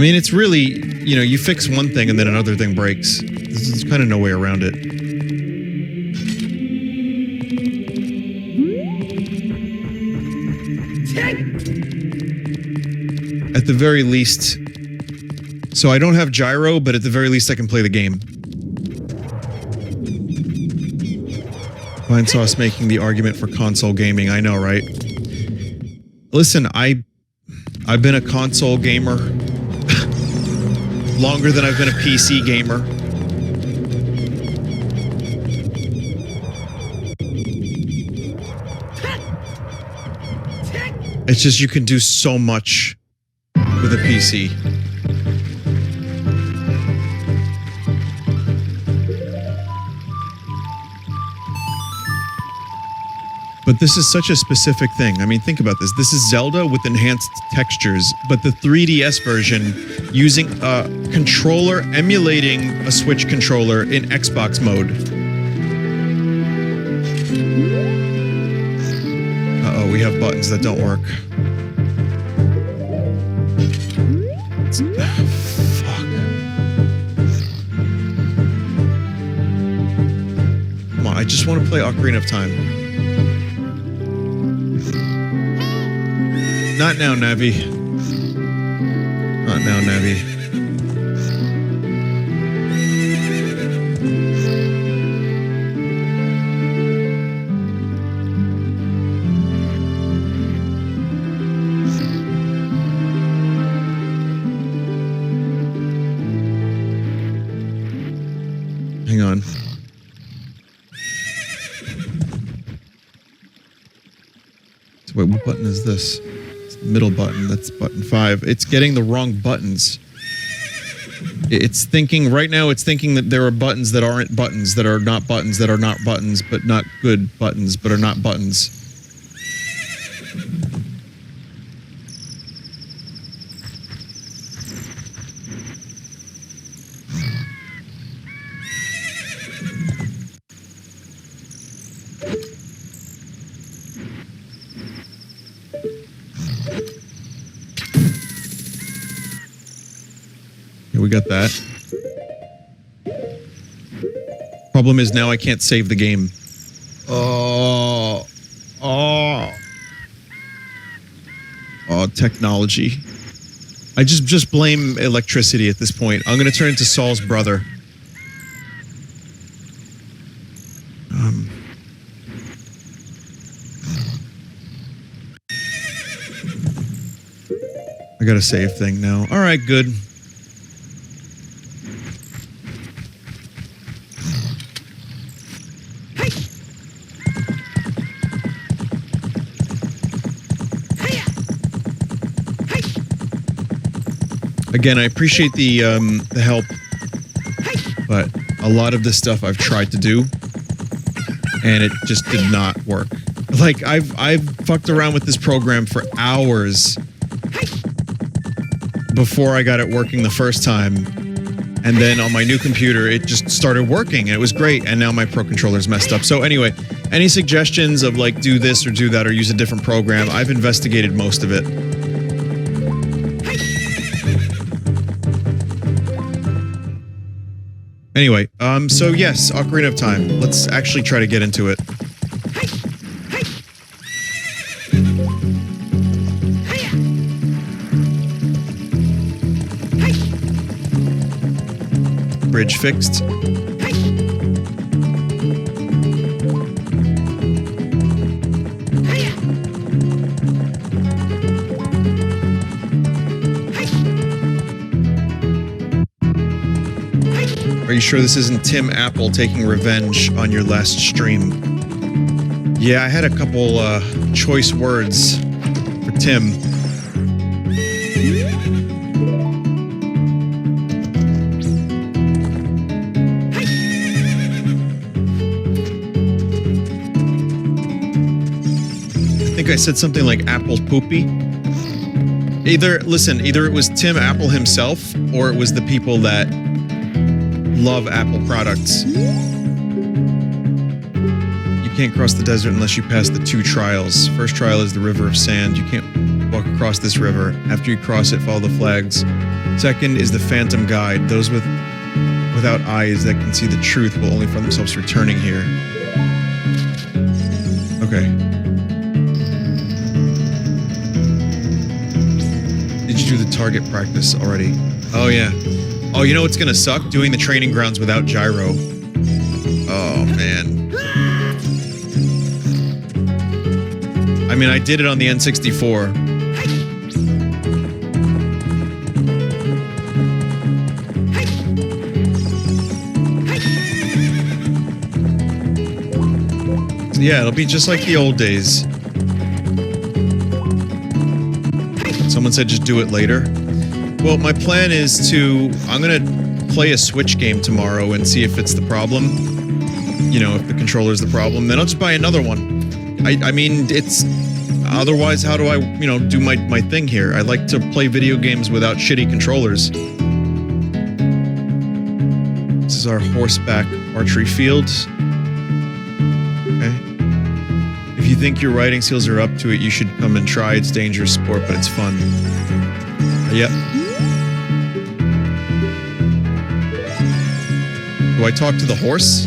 I mean, it's really, you know, you fix one thing and then another thing breaks. There's kind of no way around it. At the very least... So I don't have gyro, but at the very least I can play the game. Vinesauce making the argument for console gaming. I know, right? Listen, I've been a console gamer longer than I've been a PC gamer. It's just you can do so much with a PC. But this is such a specific thing. I mean, think about this. This is Zelda with enhanced textures, but the 3DS version using a controller emulating a Switch controller in Xbox mode. Uh-oh, we have buttons that don't work. Fuck. Come on, I just want to play Ocarina of Time. Not now, Navi. Not now, Navi. Hang on. So wait, what button is this? Middle button, that's button 5. It's getting the wrong buttons. It's thinking, right now it's thinking that there are buttons that aren't buttons, that are not buttons, that are not buttons, but not good buttons, but are not buttons. We got that. Problem is now I can't save the game. Oh, technology. I just blame electricity at this point. I'm gonna turn into Saul's brother. I got a save thing now. All right, good. Again, I appreciate the help, but a lot of this stuff I've tried to do, and it just did not work. Like, I've fucked around with this program for hours before I got it working the first time, and then on my new computer, it just started working, and it was great, and now my Pro Controller's messed up. So anyway, any suggestions of, like, do this or do that or use a different program, I've investigated most of it. Anyway, so yes, Ocarina of Time. Let's actually try to get into it. Bridge fixed. Are you sure this isn't Tim Apple taking revenge on your last stream? Yeah, I had a couple choice words for Tim. I think I said something like Apple's poopy. Either it was Tim Apple himself, or it was the people that love Apple products. You can't cross the desert unless you pass the 2 trials. First trial is the river of sand. You can't walk across this river. After you cross it, follow the flags. Second is the Phantom Guide. Those without eyes that can see the truth will only find themselves returning here. Okay. Did you do the target practice already? Oh, yeah. Oh, you know what's gonna suck? Doing the training grounds without gyro. Oh, man. I mean, I did it on the N64. Yeah, it'll be just like the old days. Someone said just do it later. Well, my plan is I'm gonna play a Switch game tomorrow and see if it's the problem. You know, if the controller's the problem, then I'll just buy another one. I mean, it's... Otherwise, how do I, you know, do my thing here? I like to play video games without shitty controllers. This is our horseback archery field. Okay. If you think your riding skills are up to it, you should come and try. It's dangerous sport, but it's fun. Yep. Do I talk to the horse?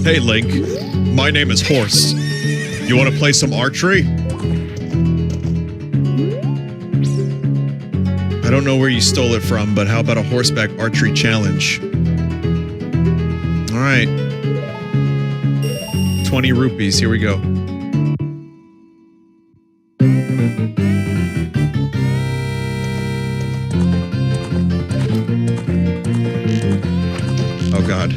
Hey, Link. My name is Horse. You want to play some archery? I don't know where you stole it from, but how about a horseback archery challenge? All right. 20 rupees. Here we go. Oh, God.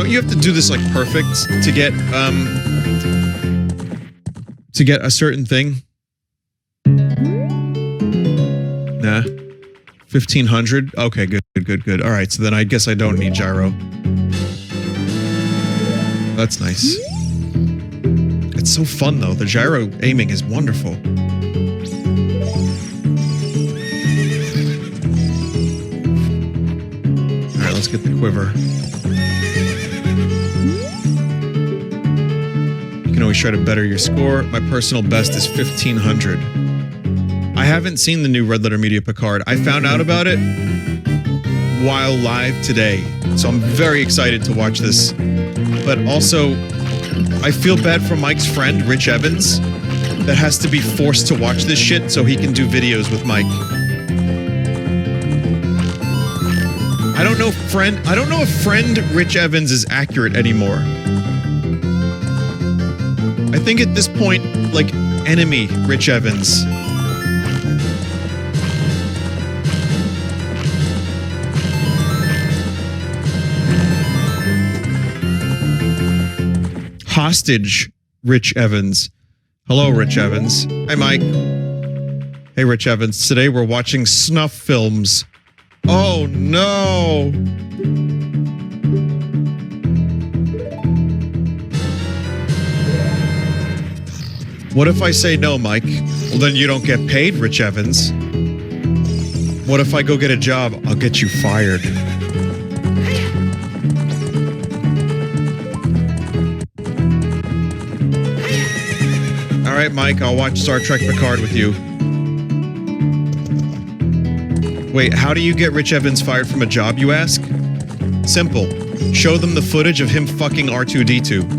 You have to do this like perfect to get a certain thing. Nah. 1500. Okay, good. All right, so then I guess I don't need gyro. That's nice. It's so fun though. The gyro aiming is wonderful. All right, let's get the quiver. Always try to better your score. My personal best is 1500. I haven't seen the new Red Letter Media Picard. I found out about it while live today, so I'm very excited to watch this. But also, I feel bad for Mike's friend, Rich Evans, that has to be forced to watch this shit so he can do videos with Mike. I don't know if friend Rich Evans is accurate anymore. I think at this point, like, enemy Rich Evans. Hostage Rich Evans. Hello, Rich Evans. Hi, Mike. Hey, Rich Evans. Today we're watching snuff films. Oh, no. What if I say no, Mike? Well, then you don't get paid, Rich Evans. What if I go get a job? I'll get you fired. All right, Mike, I'll watch Star Trek Picard with you. Wait, how do you get Rich Evans fired from a job, you ask? Simple. Show them the footage of him fucking R2-D2.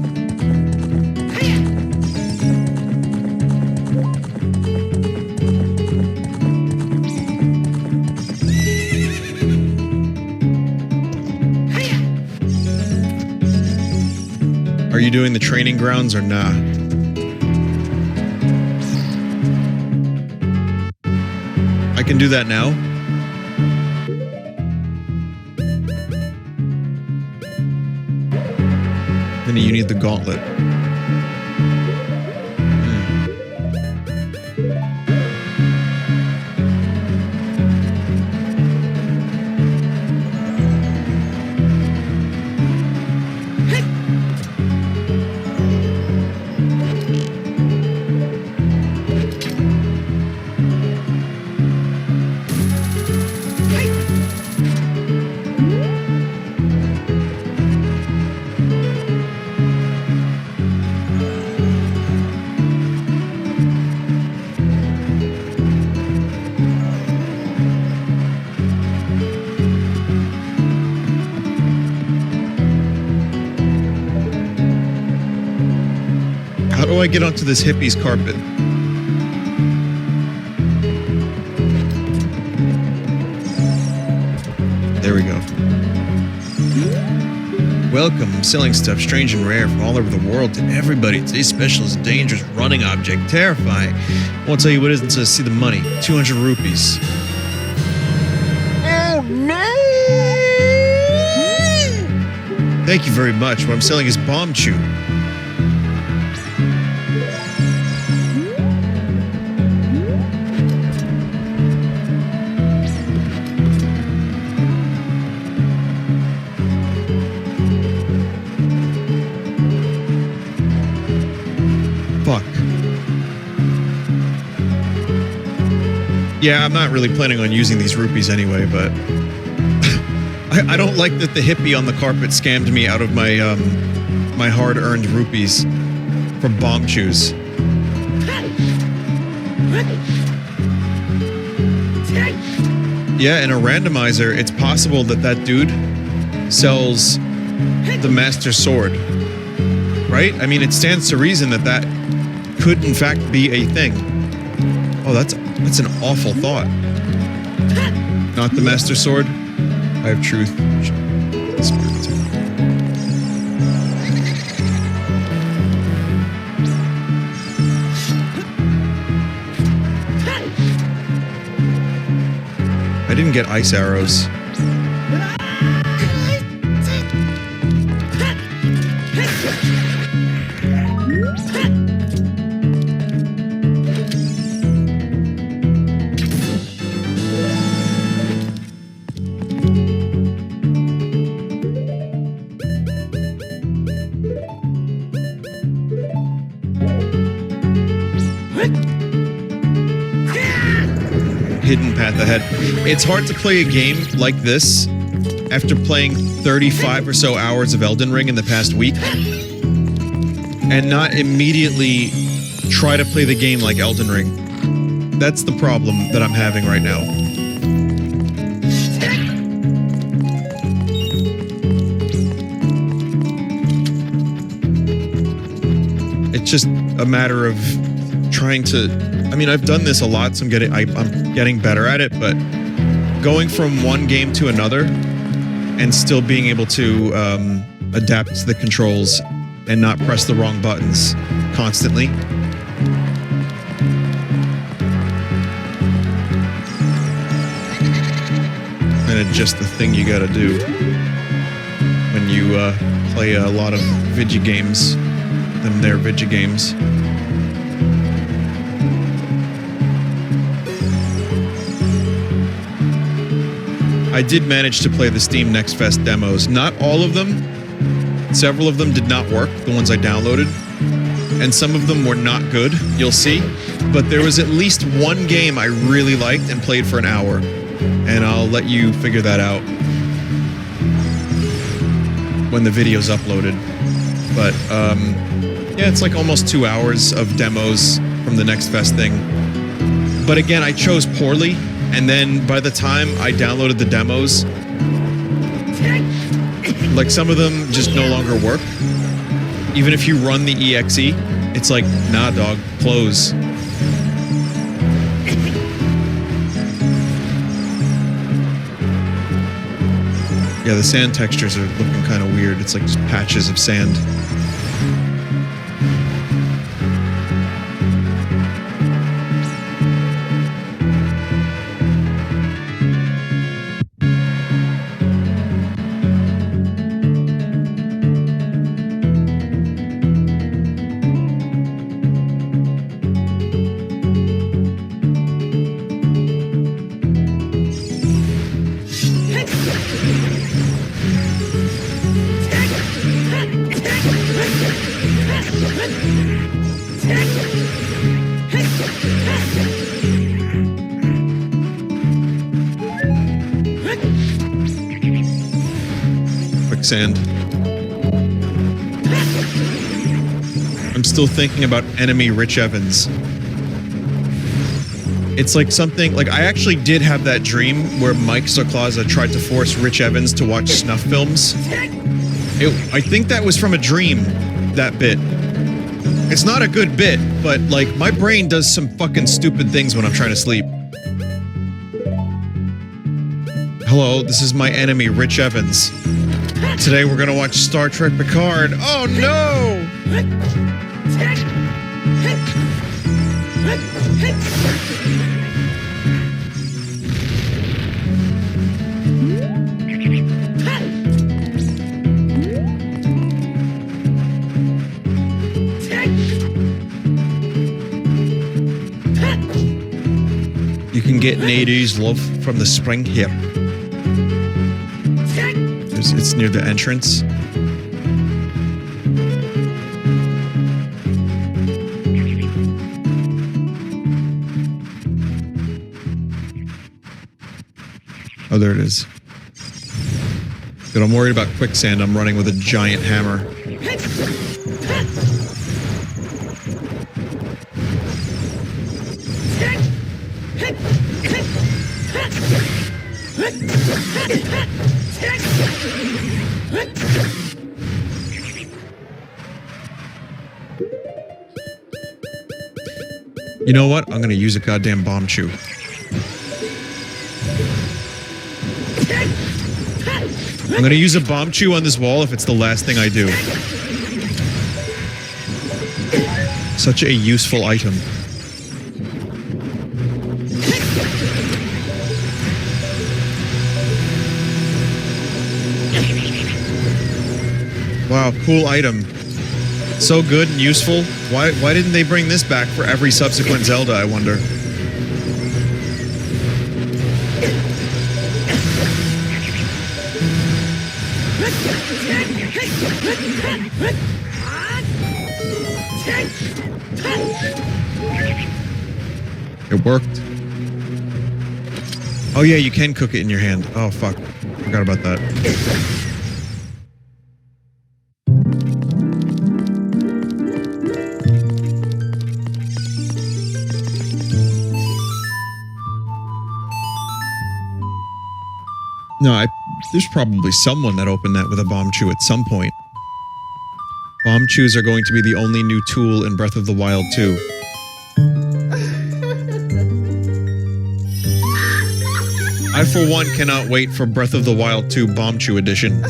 Are you doing the training grounds or nah? I can do that now. Vinny, you need the gauntlet. I get onto this hippie's carpet? There we go. Welcome, selling stuff strange and rare from all over the world to everybody. Today's special is a dangerous running object, terrifying. I won't tell you what it is until I see the money. 200 rupees. Oh no! Thank you very much. What I'm selling is bomb chew. Fuck. Yeah, I'm not really planning on using these rupees anyway, but I don't like that the hippie on the carpet scammed me out of my my hard-earned rupees for bomb chews. Yeah, in a randomizer, it's possible that that dude sells the Master Sword, right? I mean, it stands to reason that that could in fact be a thing. Oh, that's an awful thought. Not the Master Sword. I have truth. I didn't get ice arrows. Hidden path ahead. It's hard to play a game like this after playing 35 or so hours of Elden Ring in the past week and not immediately try to play the game like Elden Ring. That's the problem that I'm having right now. It's just a matter of trying to... I mean, I've done this a lot, so I'm getting better at it, but going from one game to another and still being able to adapt to the controls and not press the wrong buttons constantly. And it's just the thing you gotta do when you play a lot of video games, and they're video games. I did manage to play the Steam Next Fest demos. Not all of them. Several of them did not work, the ones I downloaded. And some of them were not good, you'll see. But there was at least one game I really liked and played for an hour. And I'll let you figure that out when the video's uploaded. But, yeah, it's like almost 2 hours of demos from the Next Fest thing. But again, I chose poorly. And then by the time I downloaded the demos, like some of them just no longer work. Even if you run the EXE, it's like, nah, dog, close. Yeah, the sand textures are looking kind of weird. It's like just patches of sand. Quicksand. I'm still thinking about enemy Rich Evans. It's like something, like I actually did have that dream where Mike Soklaza tried to force Rich Evans to watch snuff films. I think that was from a dream, that bit. It's not a good bit, but, like, my brain does some fucking stupid things when I'm trying to sleep. Hello, this is my enemy, Rich Evans. Today we're gonna watch Star Trek Picard. Oh no! You can get Nadu's love from the spring here. It's near the entrance. Oh, there it is. But I'm worried about quicksand. I'm running with a giant hammer. You know what? I'm gonna use a goddamn bomb chew. I'm gonna use a bomb chew on this wall if it's the last thing I do. Such a useful item. Wow, cool item. So good and useful. Why didn't they bring this back for every subsequent Zelda, I wonder? It worked. Oh yeah, you can cook it in your hand. Oh fuck. Forgot about that. No, there's probably someone that opened that with a bomb chew at some point. Bomb chews are going to be the only new tool in Breath of the Wild 2. I, for one, cannot wait for Breath of the Wild 2 Bomb Chew Edition.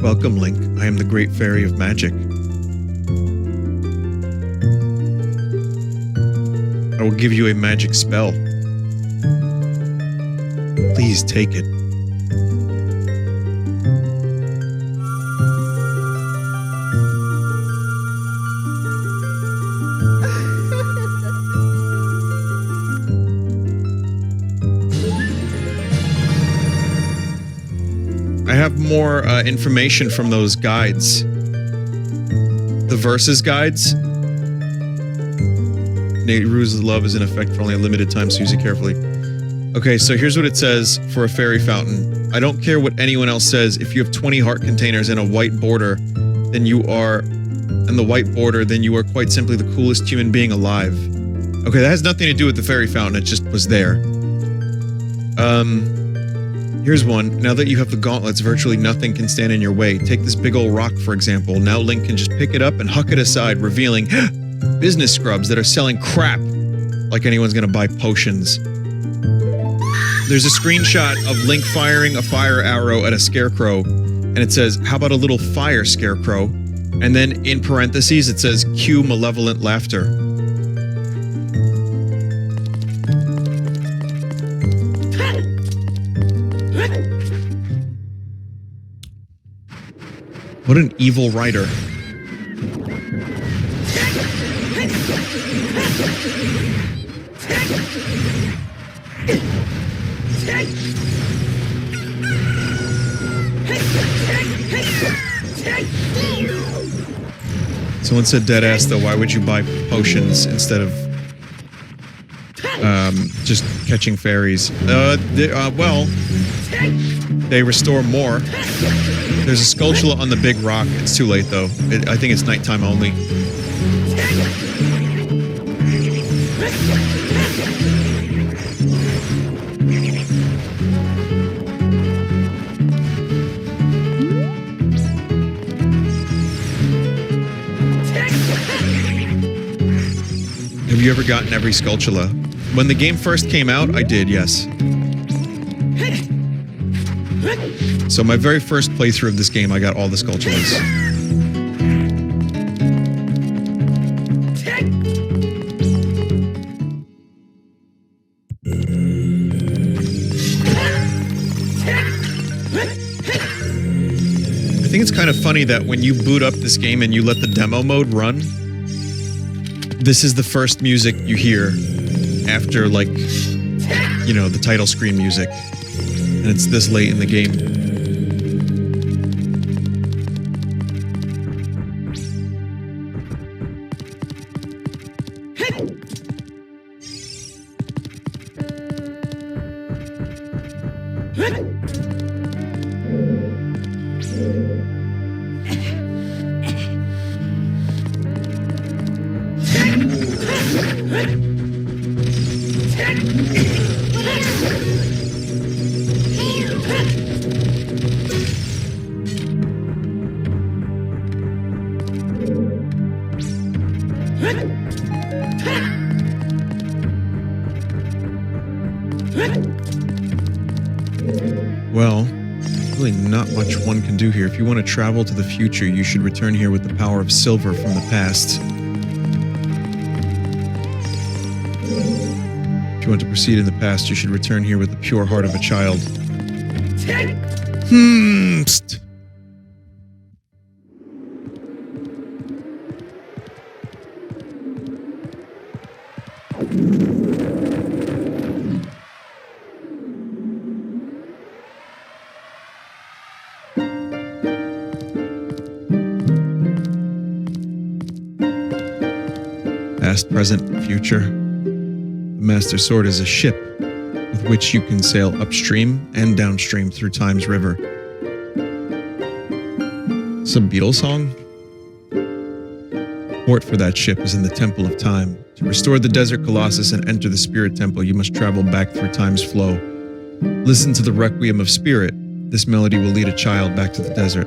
Welcome, Link. I am the Great Fairy of Magic. I will give you a magic spell. Please take it. I have more information from those guides. The versus guides. Nehru's love is in effect for only a limited time, so use it carefully. Okay, so here's what it says for a fairy fountain. I don't care what anyone else says. If you have 20 heart containers and a white border, then you are... and the white border, then you are quite simply the coolest human being alive. Okay, that has nothing to do with the fairy fountain. It just was there. Here's one. Now that you have the gauntlets, virtually nothing can stand in your way. Take this big old rock, for example. Now Link can just pick it up and huck it aside, revealing business scrubs that are selling crap. Like anyone's gonna buy potions. There's a screenshot of Link firing a fire arrow at a scarecrow, and it says, how about a little fire, scarecrow? And then in parentheses, it says, cue malevolent laughter. What an evil writer. Someone said deadass though, why would you buy potions instead of just catching fairies? Well, they restore more. There's a Skulltula on the big rock. It's too late though. I think it's nighttime only. you ever gotten every Skulltula? When the game first came out, I did, yes. So my very first playthrough of this game, I got all the Skulltulas. I think it's kind of funny that when you boot up this game and you let the demo mode run, this is the first music you hear after, like, you know, the title screen music. And it's this late in the game. Well, really not much one can do here. If you want to travel to the future, you should return here with the power of silver from the past. If you want to proceed in the past, you should return here with the pure heart of a child. Psst. Past, present, future. The Master Sword is a ship with which you can sail upstream and downstream through Time's river. Some Beatles song? Port for that ship is in the Temple of Time. To restore the Desert Colossus and enter the Spirit Temple, you must travel back through Time's flow. Listen to the Requiem of Spirit. This melody will lead a child back to the desert.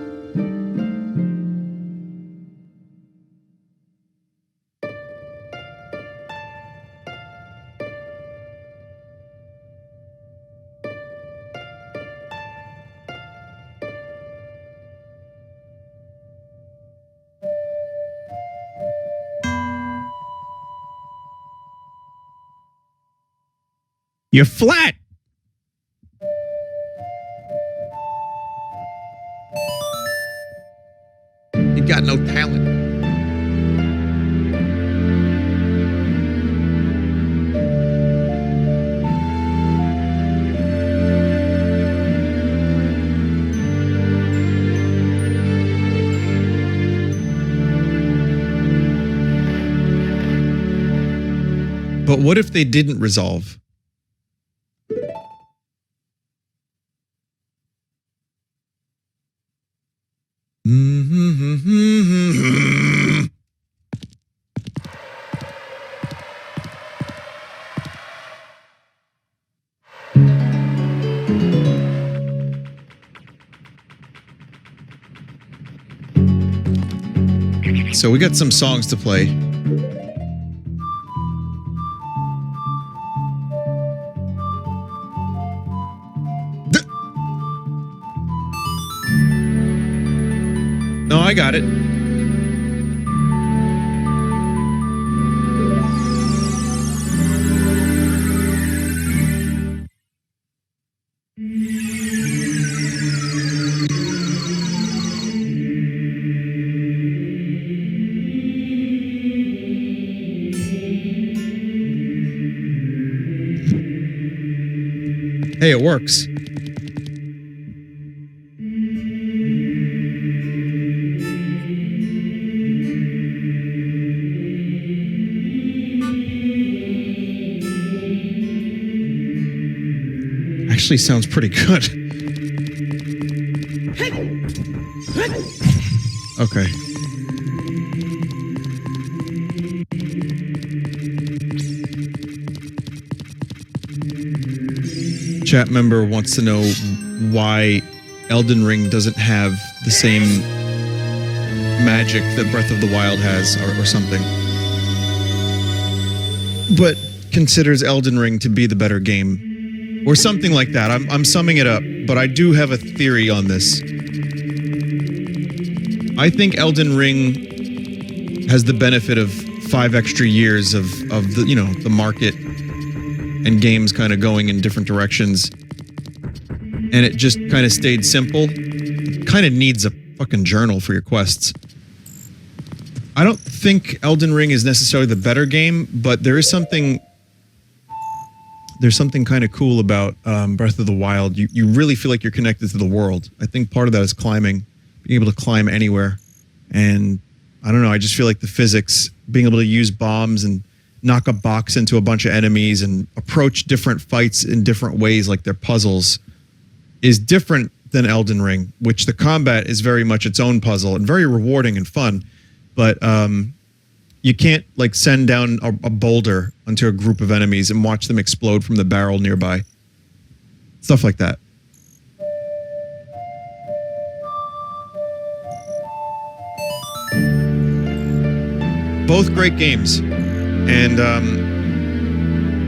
You're flat! You got no talent. But what if they didn't resolve? So we got some songs to play. No, I got it. Hey, it works. Actually sounds pretty good. Okay. Chat member wants to know why Elden Ring doesn't have the same magic that Breath of the Wild has, or something. but considers Elden Ring to be the better game. Or something like that. I'm summing it up, but I do have a theory on this. I think Elden Ring has the benefit of 5 extra years of the, you know, the market and games kind of going in different directions. And it just kind of stayed simple. It kind of needs a fucking journal for your quests. I don't think Elden Ring is necessarily the better game, but there is something... There's something kind of cool about Breath of the Wild. You really feel like you're connected to the world. I think part of that is climbing, being able to climb anywhere. And I don't know, I just feel like the physics, being able to use bombs and knock a box into a bunch of enemies and approach different fights in different ways like they're puzzles, is different than Elden Ring, which the combat is very much its own puzzle and very rewarding and fun. But you can't like send down a boulder onto a group of enemies and watch them explode from the barrel nearby. Stuff like that. Both great games. And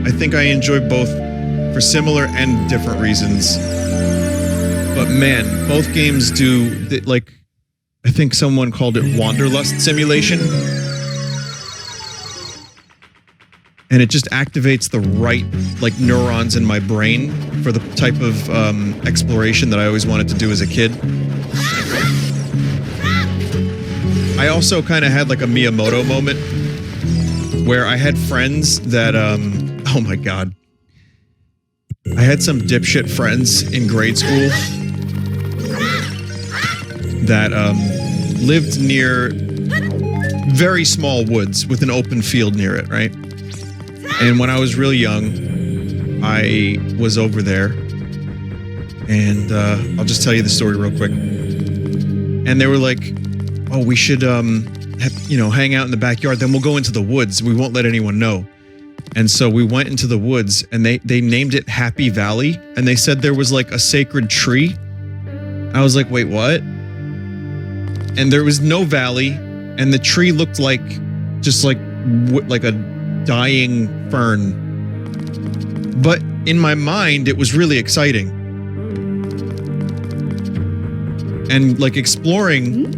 I think I enjoy both for similar and different reasons. But man, both games do, like, I think someone called it Wanderlust Simulation. And it just activates the right, like, neurons in my brain for the type of exploration that I always wanted to do as a kid. I also kind of had like a Miyamoto moment where I had friends that, oh my God. I had some dipshit friends in grade school that lived near very small woods with an open field near it, right? And when I was real young, I was over there, and I'll just tell you the story real quick. And they were like, "Oh, we should, hang out in the backyard. Then we'll go into the woods. We won't let anyone know." And so we went into the woods, and they named it Happy Valley, and they said there was like a sacred tree. I was like, "Wait, what?" And there was no valley, and the tree looked like just like a dying fern. But in my mind, it was really exciting. And like exploring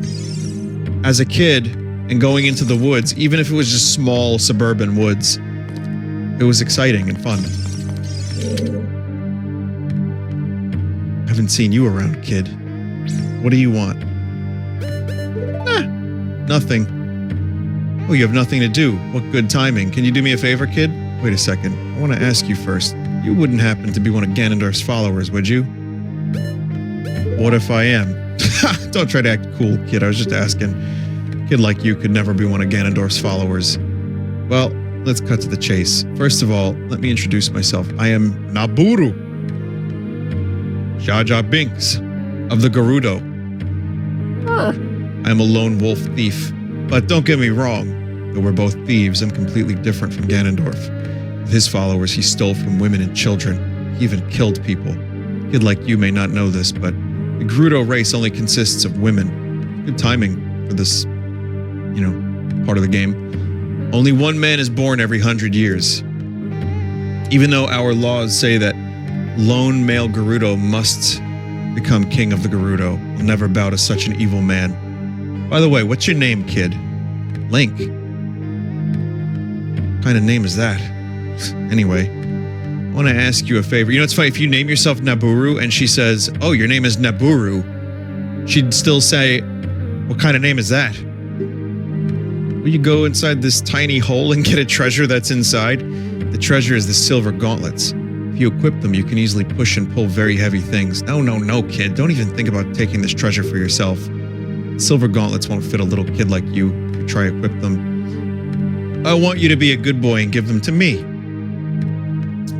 as a kid and going into the woods, even if it was just small suburban woods, it was exciting and fun. Haven't seen you around, kid. What do you want? Nothing. Oh, you have nothing to do. What good timing. Can you do me a favor, kid? Wait a second. I want to ask you first. You wouldn't happen to be one of Ganondorf's followers, would you? What if I am? Don't try to act cool, kid. I was just asking. A kid like you could never be one of Ganondorf's followers. Well, let's cut to the chase. First of all, let me introduce myself. I am Nabooru. Jar Jar Binks of the Gerudo. I am a lone wolf thief. But don't get me wrong, though we're both thieves, I'm completely different from Ganondorf. With his followers, he stole from women and children. He even killed people. A kid like you may not know this, but the Gerudo race only consists of women. Good timing for this, part of the game. Only one man is born every 100 years. Even though our laws say that lone male Gerudo must become king of the Gerudo, I'll never bow to such an evil man. By the way, what's your name, kid? Link. What kind of name is that? Anyway, I want to ask you a favor. You know, it's funny, if you name yourself Nabooru and she says, "Oh, your name is Nabooru," she'd still say, "What kind of name is that?" Will you go inside this tiny hole and get a treasure that's inside? The treasure is the silver gauntlets. If you equip them, you can easily push and pull very heavy things. No, kid. Don't even think about taking this treasure for yourself. Silver gauntlets won't fit a little kid like you if you try to equip them. I want you to be a good boy and give them to me.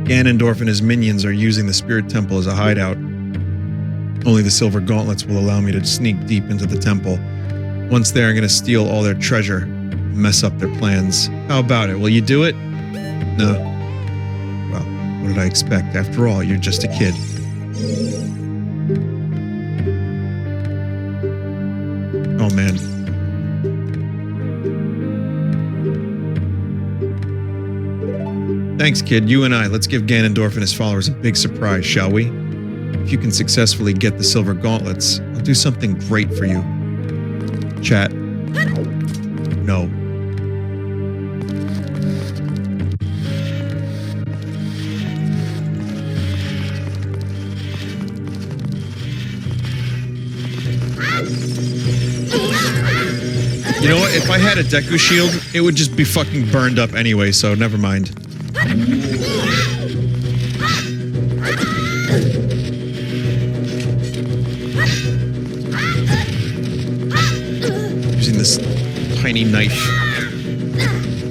Ganondorf and his minions are using the Spirit Temple as a hideout. Only the silver gauntlets will allow me to sneak deep into the temple. Once there, I'm going to steal all their treasure and mess up their plans. How about it? Will you do it? No. Well, what did I expect? After all, you're just a kid. Oh, man. Thanks, kid. You and I, let's give Ganondorf and his followers a big surprise, shall we? If you can successfully get the silver gauntlets, I'll do something great for you. Chat. No. You know what? If I had a Deku shield, it would just be fucking burned up anyway, so never mind. Using this tiny knife.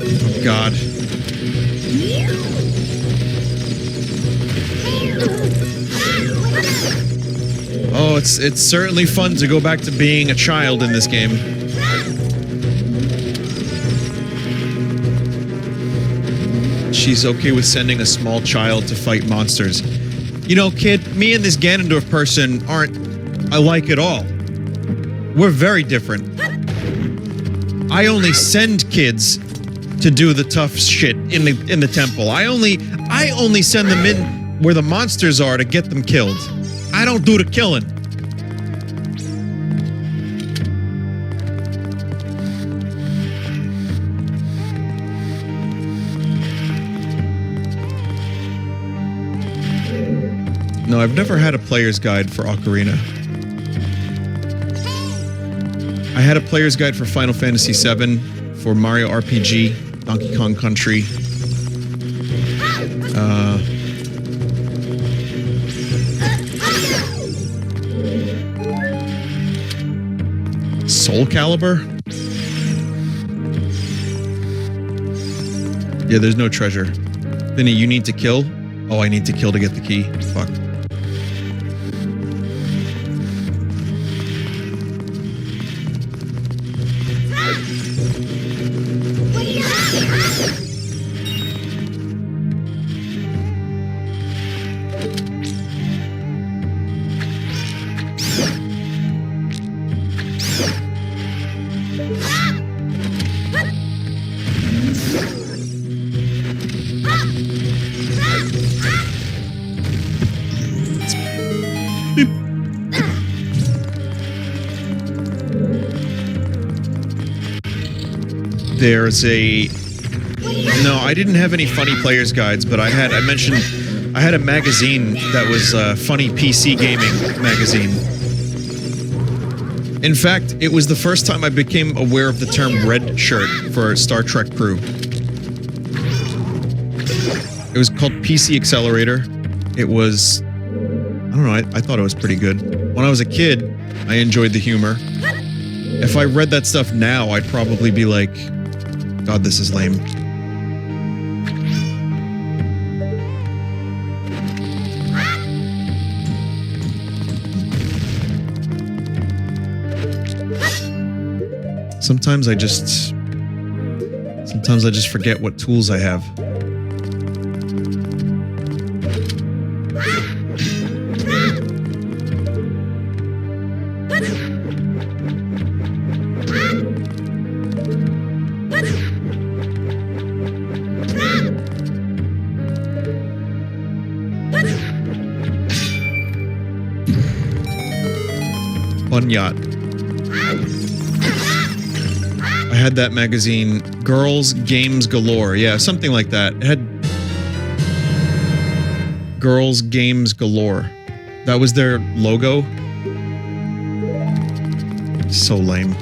Oh god. Oh, it's certainly fun to go back to being a child in this game. She's okay with sending a small child to fight monsters. You know, kid, me and this Ganondorf person aren't alike at all. We're very different. I only send kids to do the tough shit in the temple. I only send them in where the monsters are to get them killed. I don't do the killing. No, I've never had a player's guide for Ocarina. I had a player's guide for Final Fantasy VII, for Mario RPG, Donkey Kong Country. Soul Calibur? Yeah, there's no treasure. Vinny, you need to kill? Oh, I need to kill to get the key. Fuck. There's a... No, I didn't have any funny player's guides, but I had a magazine that was a funny PC gaming magazine. In fact, it was the first time I became aware of the term red shirt for Star Trek crew. It was called PC Accelerator. It was... I don't know, I thought it was pretty good. When I was a kid, I enjoyed the humor. If I read that stuff now, I'd probably be like, God, this is lame. Sometimes I just forget what tools I have. Fun yacht. I had that magazine, Girls Games Galore. Yeah, something like that. It had Girls Games Galore. That was their logo. So lame.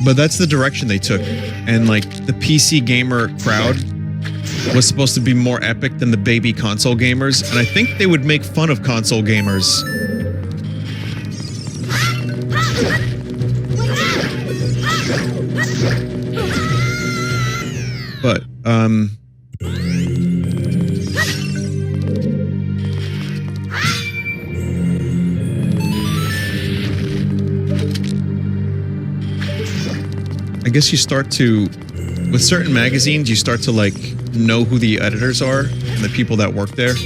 But that's the direction they took. And like the PC gamer crowd was supposed to be more epic than the baby console gamers, and I think they would make fun of console gamers. But, I guess you start to, with certain magazines, you start to like know who the editors are and the people that work there. Do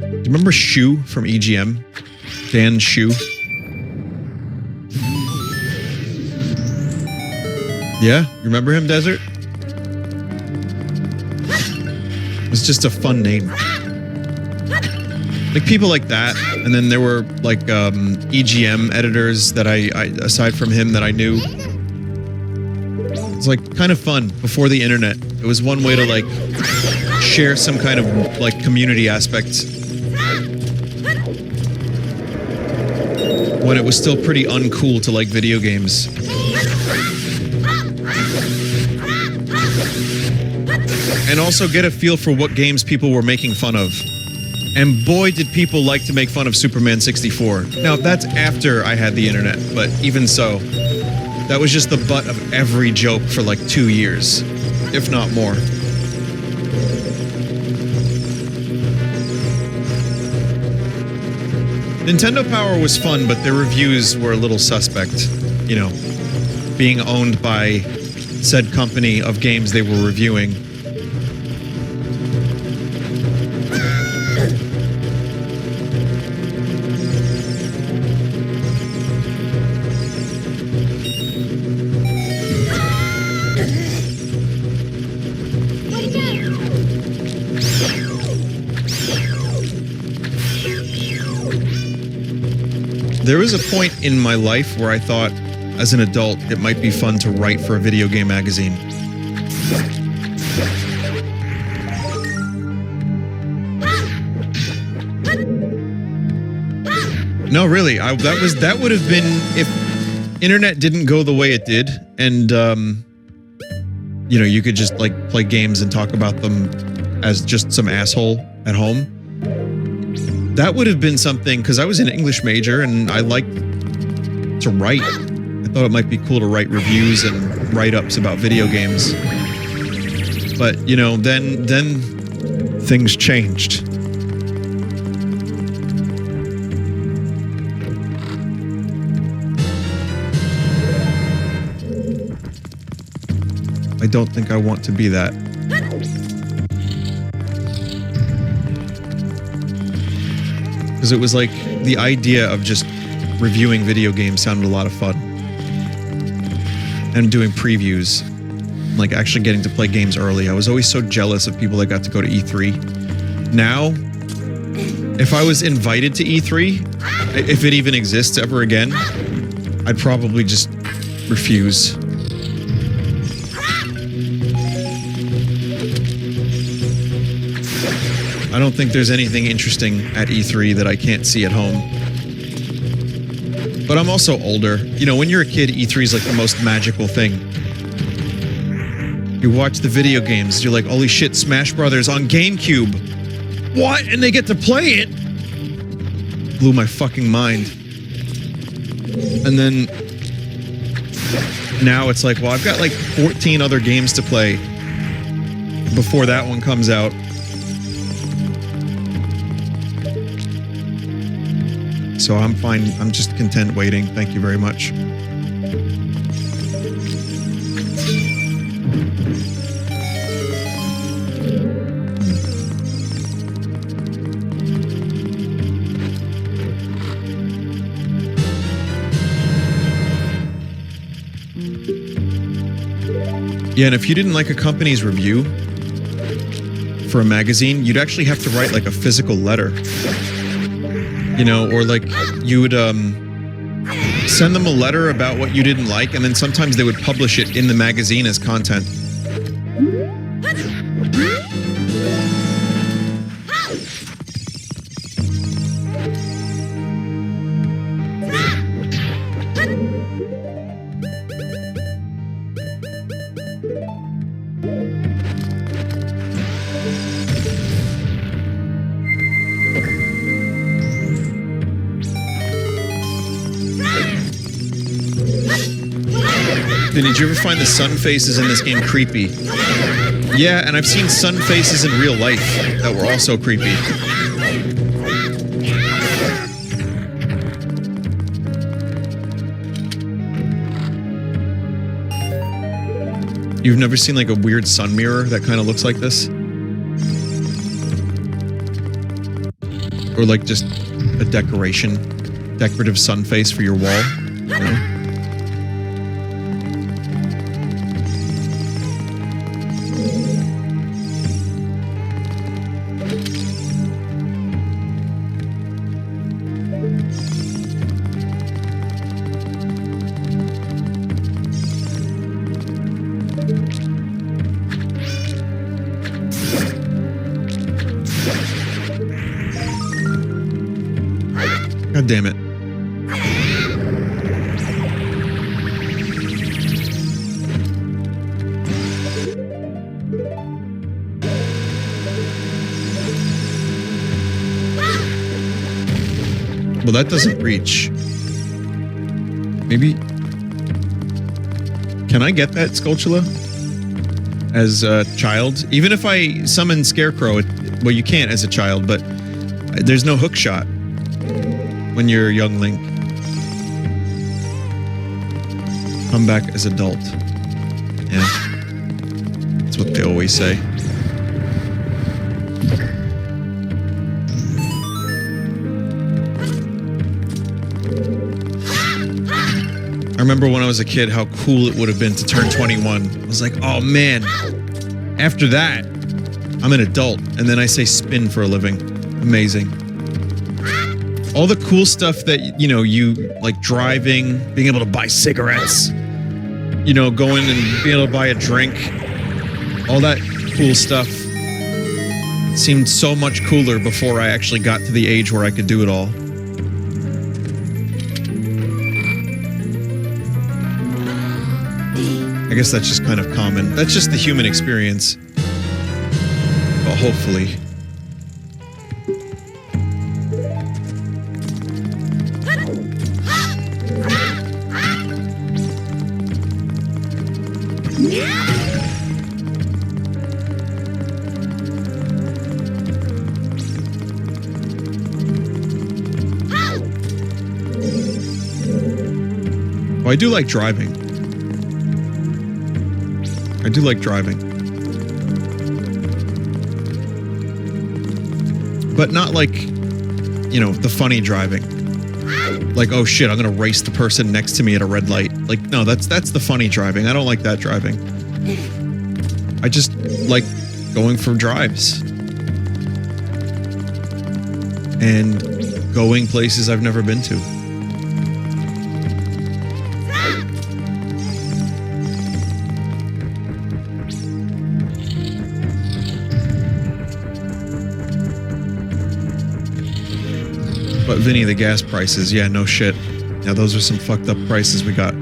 you remember Shu from EGM? Dan Shu. Yeah, you remember him, Desert? It's just a fun name. Like people like that, and then there were like EGM editors that I aside from him that I knew. It's like kind of fun before the internet. It was one way to like share some kind of like community aspect when it was still pretty uncool to like video games. And also get a feel for what games people were making fun of. And boy, did people like to make fun of Superman 64. Now, that's after I had the internet, but even so, that was just the butt of every joke for like 2 years, if not more. Nintendo Power was fun, but their reviews were a little suspect. You know, being owned by said company of games they were reviewing. There was a point in my life where I thought, as an adult, it might be fun to write for a video game magazine. No, really, that would have been if internet didn't go the way it did, and you know, you could just like play games and talk about them as just some asshole at home. That would have been something, because I was an English major and I liked to write. I thought it might be cool to write reviews and write-ups about video games. But, you know, then things changed. I don't think I want to be that. Because it was like the idea of just reviewing video games sounded a lot of fun. And doing previews. Like actually getting to play games early. I was always so jealous of people that got to go to E3. Now, if I was invited to E3, if it even exists ever again, I'd probably just refuse. I don't think there's anything interesting at E3 that I can't see at home. But I'm also older. You know, when you're a kid, E3 is like the most magical thing. You watch the video games, you're like, holy shit, Smash Brothers on GameCube. What? And they get to play it? Blew my fucking mind. And then now it's like, well, I've got like 14 other games to play before that one comes out. So I'm fine. I'm just content waiting. Thank you very much. Yeah, and if you didn't like a company's review for a magazine, you'd actually have to write like a physical letter. You know, or like you would send them a letter about what you didn't like, and then sometimes they would publish it in the magazine as content. Vinny, did you ever find the sun faces in this game creepy? Yeah, and I've seen sun faces in real life that were also creepy. You've never seen like a weird sun mirror that kind of looks like this? Or like just a decoration? decorative sun face for your wall. You know? God damn it. Well, that doesn't reach. Maybe... Can I get that Skulltula? As a child? Even if I summon Scarecrow, well, you can't as a child, but there's no hook shot when you're a young Link. Come back as adult. Yeah. That's what they always say. I remember when I was a kid how cool it would have been to turn 21. I was like, oh man, after that, I'm an adult. And then I say spin for a living. Amazing. All the cool stuff that, you know, you like driving, being able to buy cigarettes, you know, going and being able to buy a drink, all that cool stuff seemed so much cooler before I actually got to the age where I could do it all. I guess that's just kind of common. That's just the human experience. Well, hopefully. Oh, I do like driving. I do like driving. But not like, you know, the funny driving. Like, oh shit, I'm gonna race the person next to me at a red light. Like, no, that's the funny driving. I don't like that driving. I just like going for drives. And going places I've never been to. But Vinny, the gas prices, yeah, no shit. Yeah, those are some fucked up prices we got.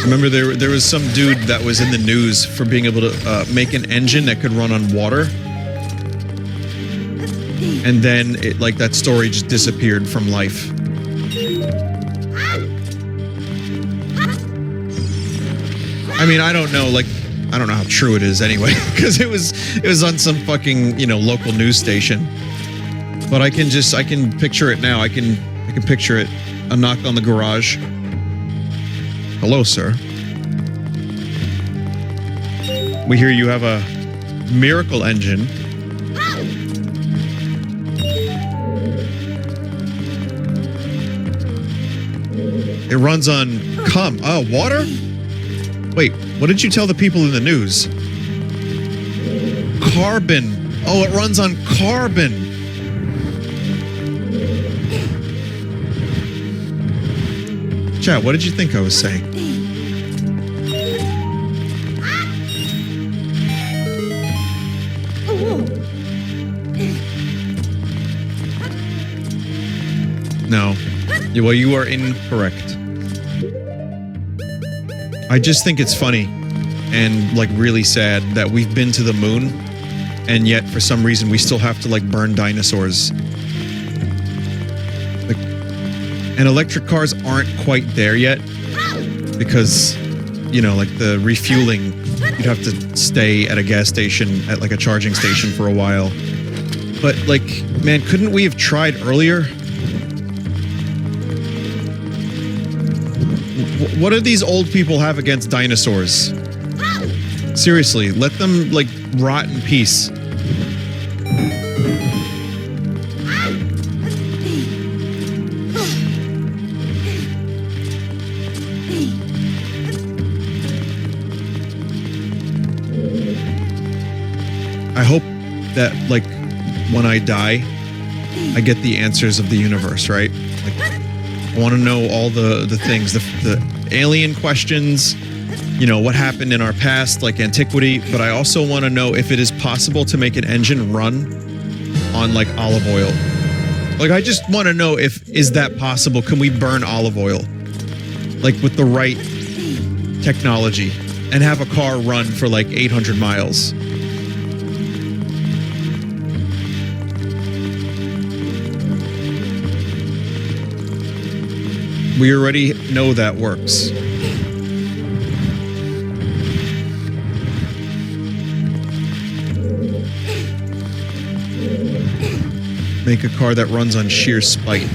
Remember there was some dude that was in the news for being able to make an engine that could run on water. And then it, like, that story just disappeared from life. I mean, I don't know, like, I don't know how true it is anyway, because it was on some fucking, you know, local news station. But I can picture it now. I can picture it. A knock on the garage. Hello, sir. We hear you have a miracle engine. It runs on water? Wait, what did you tell the people in the news? Carbon. Oh, it runs on carbon. Chat, what did you think I was saying? No. Well, you are incorrect. I just think it's funny and, like, really sad that we've been to the moon and yet for some reason we still have to, like, burn dinosaurs. Like, and electric cars aren't quite there yet because, you know, like, the refueling, you'd have to stay at a gas station, at, like, a charging station for a while. But, like, man, couldn't we have tried earlier? What do these old people have against dinosaurs? Seriously, let them, like, rot in peace. I hope that, like, when I die, I get the answers of the universe, right? Like, I want to know all the things, the alien questions, you know, what happened in our past, like antiquity, but I also want to know if it is possible to make an engine run on, like, olive oil. Like, I just want to know is that possible? Can we burn olive oil? Like, with the right technology and have a car run for, like, 800 miles? We already know that works. Make a car that runs on sheer spite.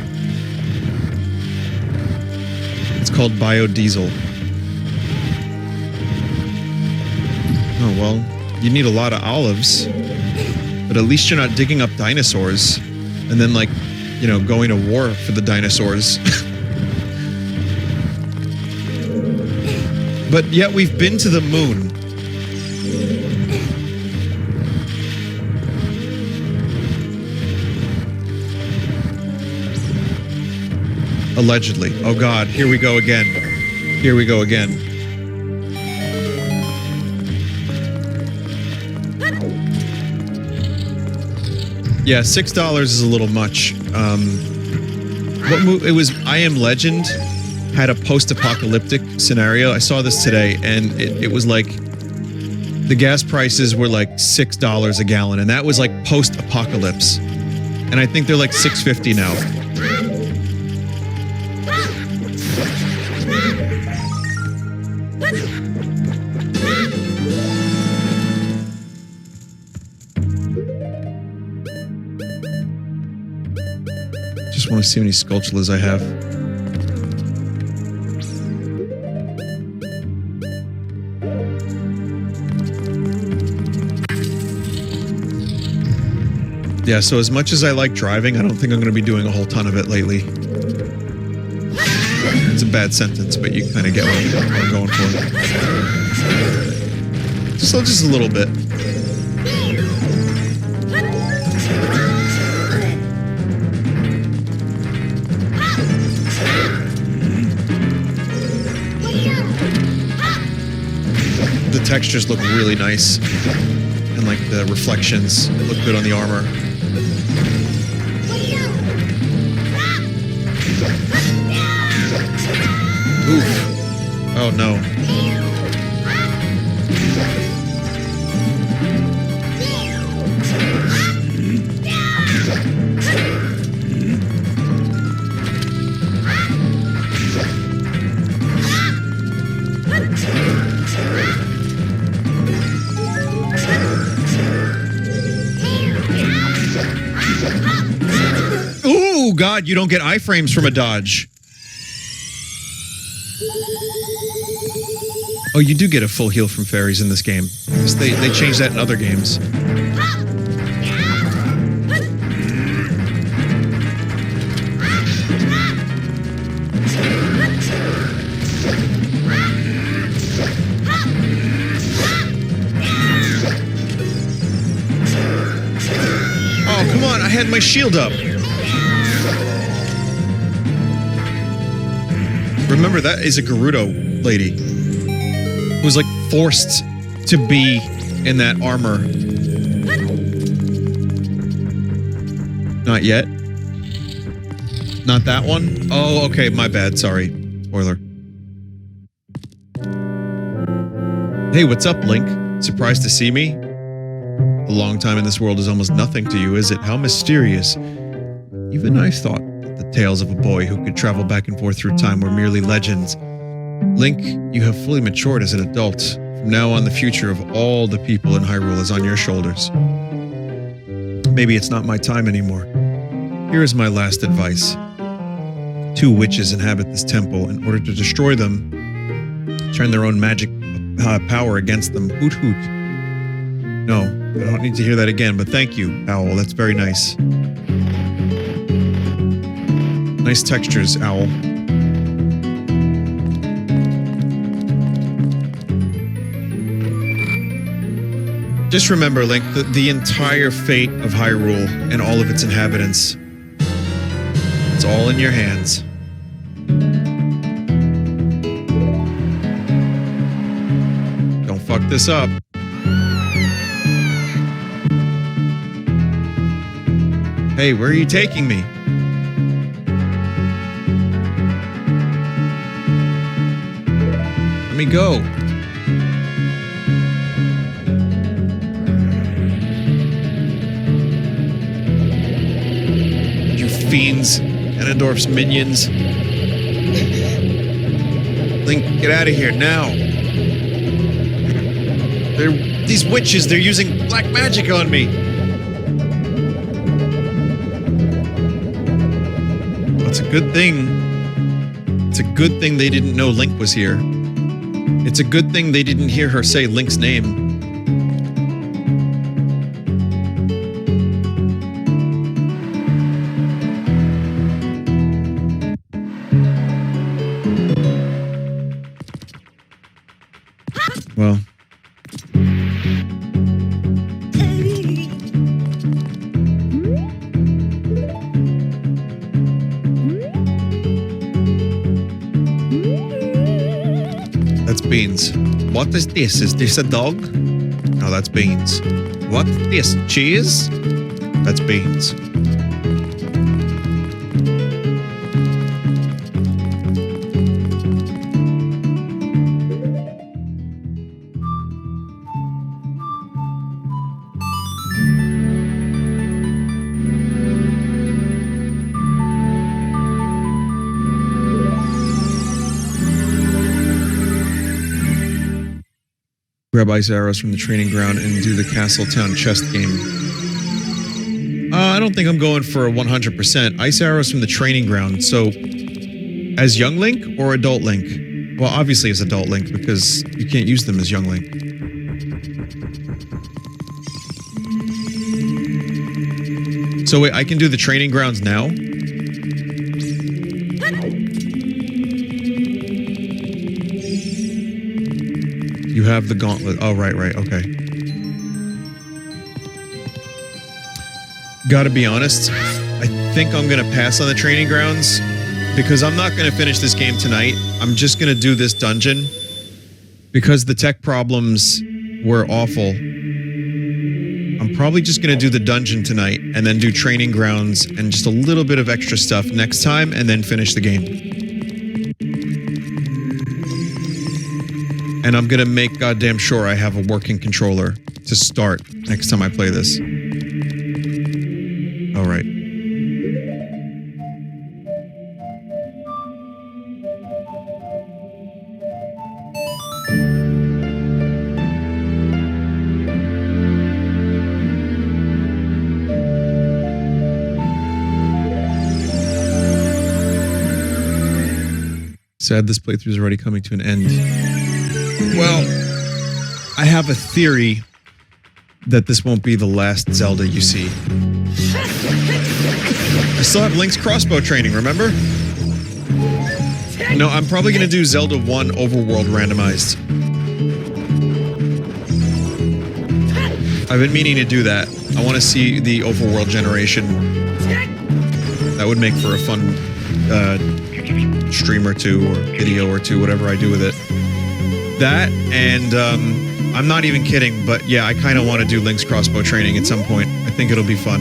It's called biodiesel. Oh, well, you need a lot of olives, but at least you're not digging up dinosaurs and then, like, you know, going to war for the dinosaurs. But yet we've been to the moon. Allegedly. Oh God, here we go again. Here we go again. Yeah, $6 is a little much. It was I Am Legend had a post-apocalyptic scenario. I saw this today, and it was like the gas prices were like $6 a gallon, and that was like post-apocalypse. And I think they're like $6.50 now. Just want to see how many Sculptulas I have. Yeah, so as much as I like driving, I don't think I'm going to be doing a whole ton of it lately. It's a bad sentence, but you kind of get what I'm going for. Just a little bit. The textures look really nice, and like the reflections look good on the armor. Oof. Oh no. Ooh, God, you don't get iframes from a dodge. Oh, you do get a full heal from fairies in this game. They changed that in other games. Oh, come on, I had my shield up. Remember, that is a Gerudo lady who was like forced to be in that armor. Not yet. Not that one? Oh, okay, my bad, sorry. Spoiler. Hey, what's up, Link? Surprised to see me? A long time in this world is almost nothing to you, is it? How mysterious. Even I thought that the tales of a boy who could travel back and forth through time were merely legends. Link, you have fully matured as an adult. From now on, the future of all the people in Hyrule is on your shoulders. Maybe it's not my time anymore. Here is my last advice. 2 witches inhabit this temple. In order to destroy them, turn their own magic power against them. Hoot hoot. No, I don't need to hear that again, but thank you, Owl. That's very nice. Nice textures, Owl. Just remember, Link, the entire fate of Hyrule and all of its inhabitants, it's all in your hands. Don't fuck this up. Hey, where are you taking me? Let me go. You fiends, Ganondorf's minions. Link, get out of here now. These witches, they're using black magic on me. It's a good thing. It's a good thing they didn't know Link was here. It's a good thing they didn't hear her say Link's name. Well. That's beans. What is this? Is this a dog? No, that's beans. What is this? Cheese? That's beans. Grab ice arrows from the training ground and do the Castle Town chest game. I don't think I'm going for a 100%. Ice arrows from the training ground. So, as young Link or adult Link? Well, obviously as adult Link, because you can't use them as young Link. So wait, I can do the training grounds now? You have the gauntlet. Oh, right, okay. Gotta be honest, I think I'm gonna pass on the training grounds because I'm not gonna finish this game tonight. I'm just gonna do this dungeon because the tech problems were awful. I'm probably just gonna do the dungeon tonight and then do training grounds and just a little bit of extra stuff next time and then finish the game. And I'm gonna make goddamn sure I have a working controller to start next time I play this. All right. Sad this playthrough is already coming to an end. Well, I have a theory that this won't be the last Zelda you see. I still have Link's crossbow training, remember? No, I'm probably going to do Zelda 1 Overworld randomized. I've been meaning to do that. I want to see the Overworld generation. That would make for a fun stream or two, or video or two, whatever I do with it. That, and I'm not even kidding, but yeah, I kind of want to do Link's crossbow training at some point. I think it'll be fun.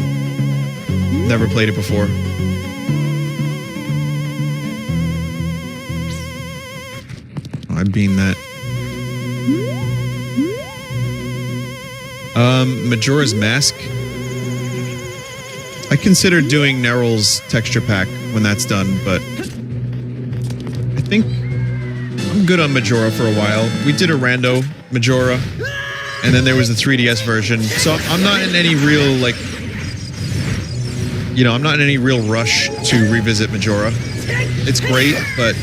Never played it before. Oh, I beamed that. Majora's Mask. I considered doing Neryl's texture pack when that's done, but I think I'm good on Majora for a while. We did a rando Majora, and then there was the 3DS version. So I'm not in any real, like, You know, I'm not in any real rush to revisit Majora. It's great, but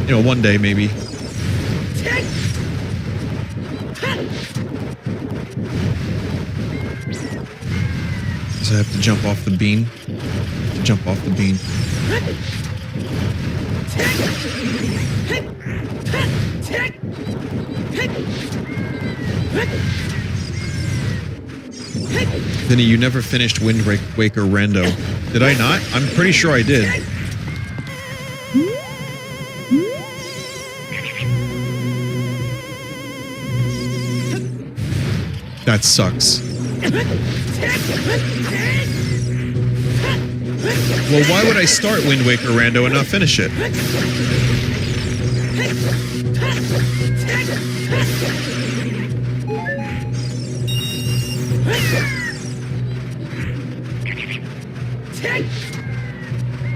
you know, one day maybe. So I have to jump off the bean. Jump off the bean. Vinny, you never finished Wind Waker Rando. Did I not? I'm pretty sure I did. That sucks. Well, why would I start Wind Waker Rando and not finish it?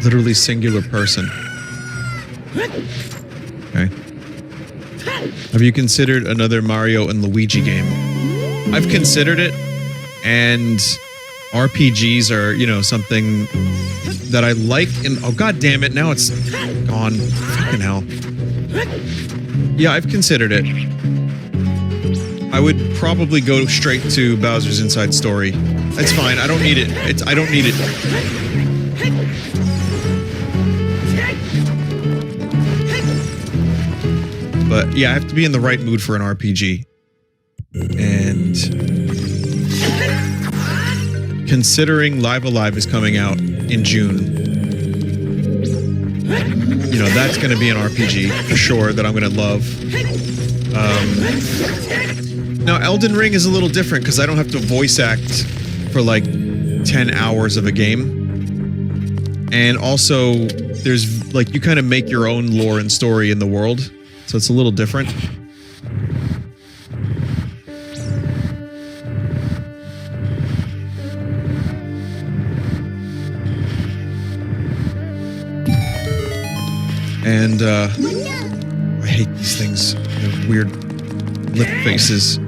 Literally singular person. Okay. Have you considered another Mario and Luigi game? I've considered it, and RPGs are, you know, something that I like. And oh, god damn it, now it's gone. Fucking hell. Yeah, I've considered it. I would probably go straight to Bowser's Inside Story. That's fine. I don't need it. I don't need it. But yeah, I have to be in the right mood for an RPG. And considering Live Alive is coming out in June, you know, that's going to be an RPG for sure that I'm going to love. Now, Elden Ring is a little different because I don't have to voice act for like 10 hours of a game. And also, there's like, you kind of make your own lore and story in the world. So it's a little different. And I hate these things. They're weird lip faces.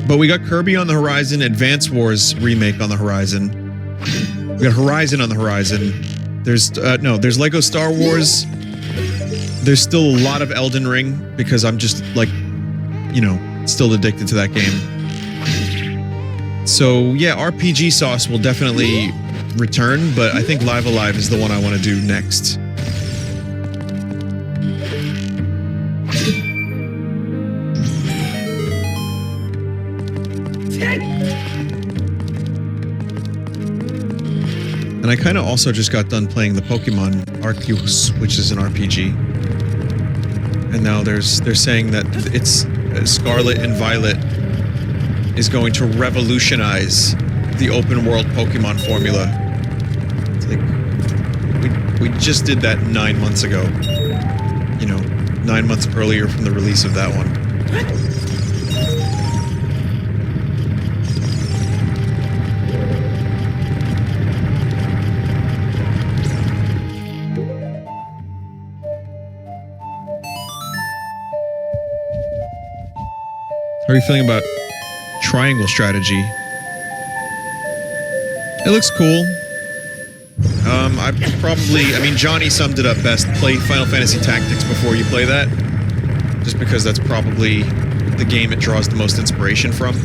But we got Kirby on the horizon, Advance Wars remake on the horizon. We got Horizon on the horizon. There's there's Lego Star Wars. There's still a lot of Elden Ring because I'm just like, you know, still addicted to that game. So yeah, RPG sauce will definitely return, but I think Live Alive is the one I want to do next. And I kind of also just got done playing the Pokemon Arceus, which is an RPG. And now they're saying that it's Scarlet and Violet is going to revolutionize the open world Pokemon formula. It's like we just did that 9 months ago. You know, 9 months earlier from the release of that one. How are you feeling about triangle strategy? It looks cool. I mean, Johnny summed it up best. Play Final Fantasy Tactics before you play that. Just because that's probably the game it draws the most inspiration from.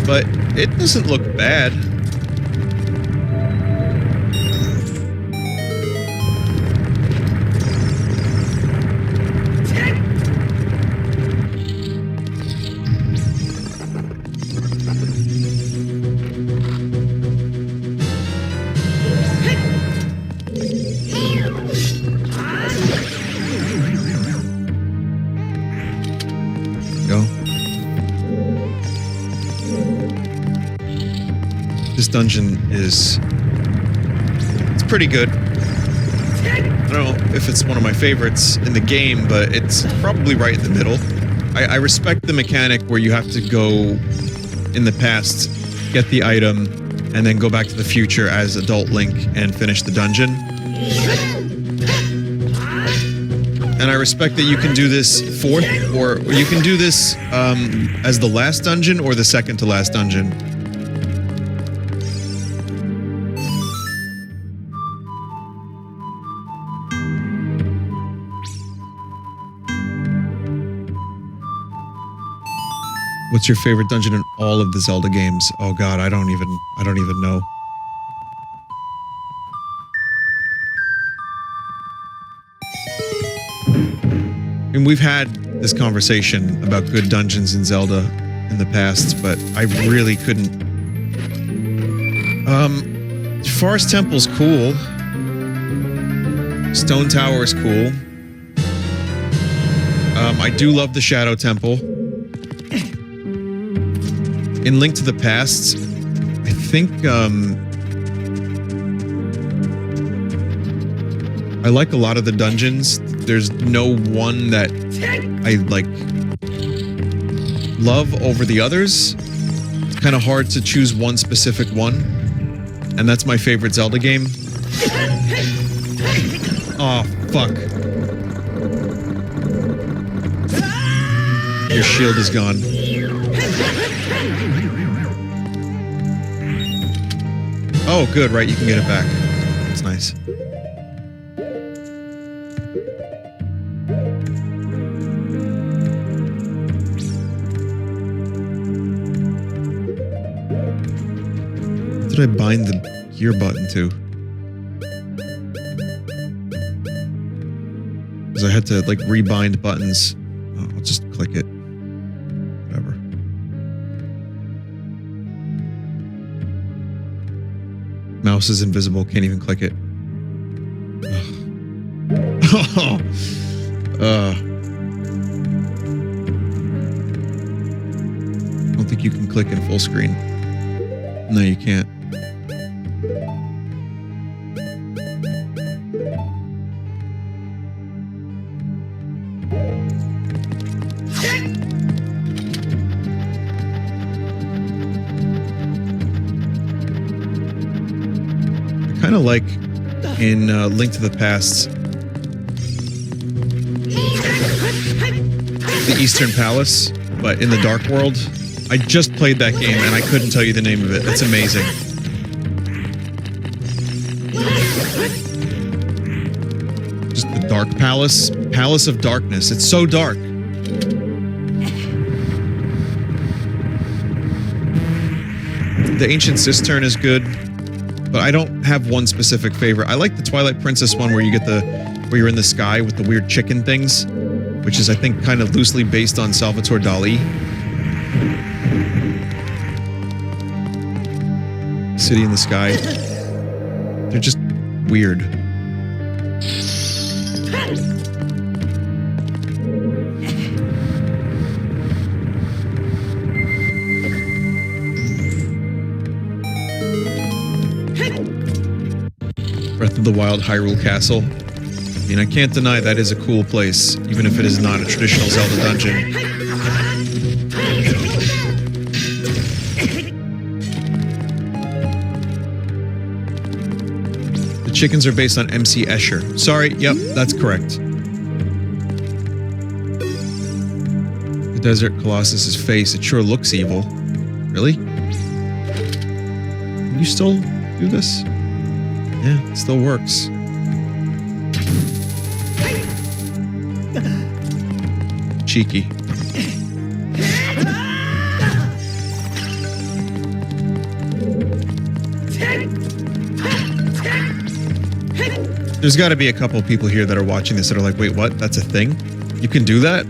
But it doesn't look bad. Dungeon it's pretty good. I don't know if it's one of my favorites in the game, but it's probably right in the middle. I respect the mechanic where you have to go in the past, get the item, and then go back to the future as adult Link and finish the dungeon. And I respect that you can do this fourth, or you can do this as the last dungeon or the second to last dungeon. What's your favorite dungeon in all of the Zelda games? Oh God, I don't even know. And we've had this conversation about good dungeons in Zelda in the past, but I really couldn't. Forest Temple's cool. Stone Tower is cool. I do love the Shadow Temple. In Link to the Past, I think, I like a lot of the dungeons. There's no one that I, like, love over the others. It's kind of hard to choose one specific one. And that's my favorite Zelda game. Oh, fuck. Your shield is gone. Oh, good, right, you can get it back. That's nice. What did I bind the gear button to? Because I had to, like, rebind buttons. Oh, I'll just click it. Whatever. Mouse is invisible, can't even click it. I don't think you can click in full screen. No, you can't. Kind of like in Link to the Past, the Eastern Palace, but in the Dark World. I just played that game and I couldn't tell you the name of it. It's amazing. Just the Dark Palace, Palace of Darkness. It's so dark. The Ancient Cistern is good. But I don't have one specific favorite. I like the Twilight Princess one where you get where you're in the sky with the weird chicken things, which is, I think, kind of loosely based on Salvatore Dali. City in the Sky. They're just weird. Breath of the Wild Hyrule Castle. I mean, I can't deny that is a cool place, even if it is not a traditional Zelda dungeon. The chickens are based on MC Escher. Sorry, yep, that's correct. The Desert Colossus's face, it sure looks evil. Really? Can you still do this? Yeah, it still works. Cheeky. There's got to be a couple of people here that are watching this that are like, wait, what? That's a thing? You can do that?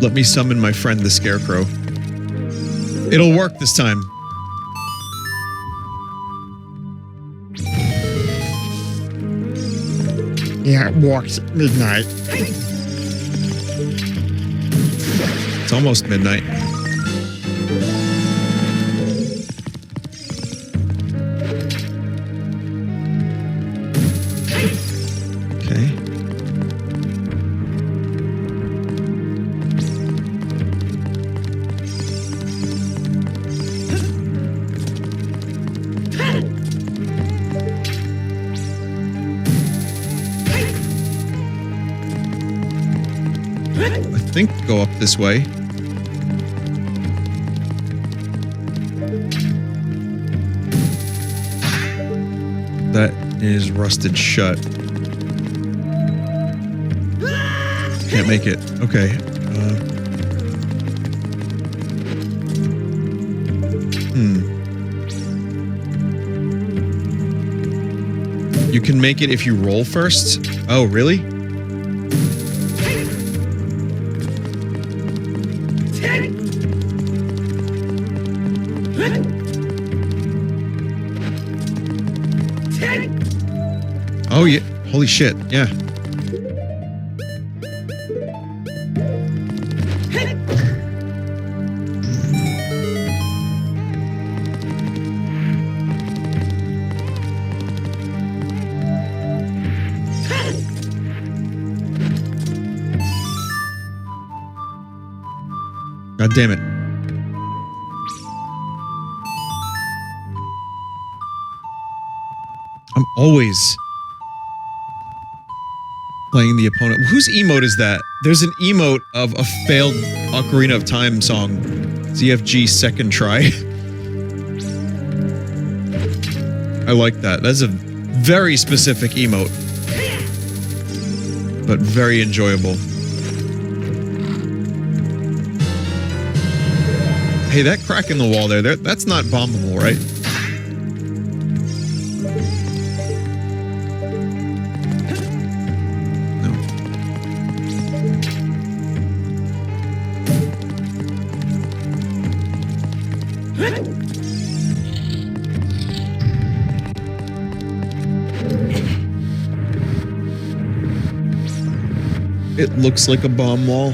Let me summon my friend the Scarecrow. It'll work this time. Yeah, it walks at midnight. It's almost midnight. Okay. I think go up this way. That is rusted shut. Can't make it. Okay. You can make it if you roll first? Oh, really? Oh, yeah. Holy shit. Yeah. God damn it. I'm always playing the opponent. Whose emote is that? There's an emote of a failed Ocarina of Time song. ZFG second try. I like that. That's a very specific emote. But very enjoyable. Hey, that crack in the wall there, that's not bombable, right? It looks like a bomb wall.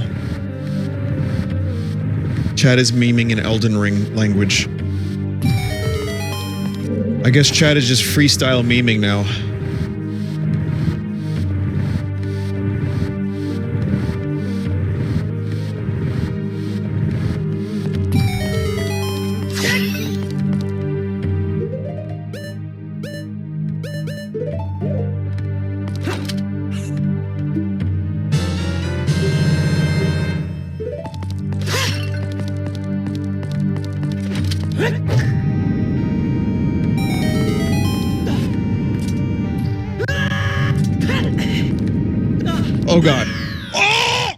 Chad is memeing in Elden Ring language. I guess Chad is just freestyle memeing now. Oh god. Oh!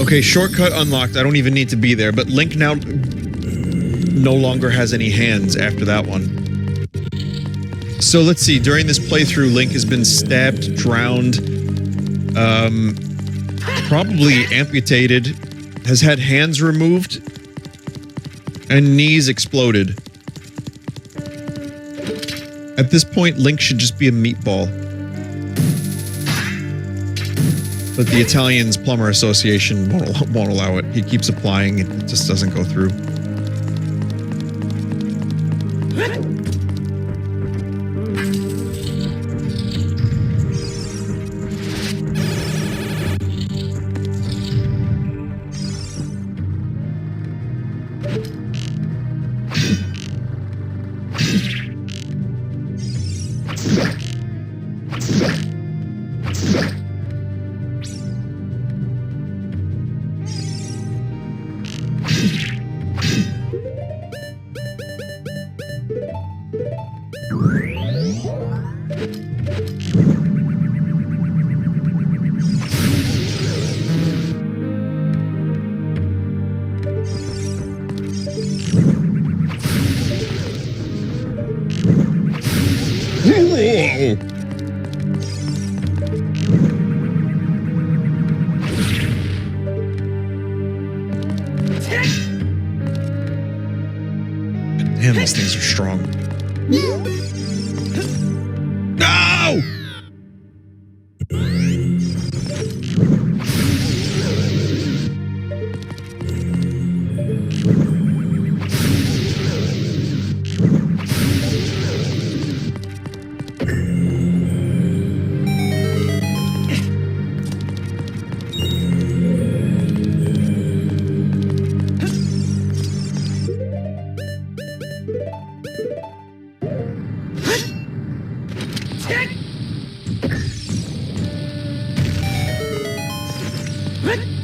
Okay, shortcut unlocked. I don't even need to be there, but Link now no longer has any hands after that one. So let's see, during this playthrough, Link has been stabbed, drowned, probably amputated, has had hands removed, and knees exploded. At this point, Link should just be a meatball. But the Italians Plumber Association won't allow it. He keeps applying, it just doesn't go through. Whoa. Damn, these things are strong. No!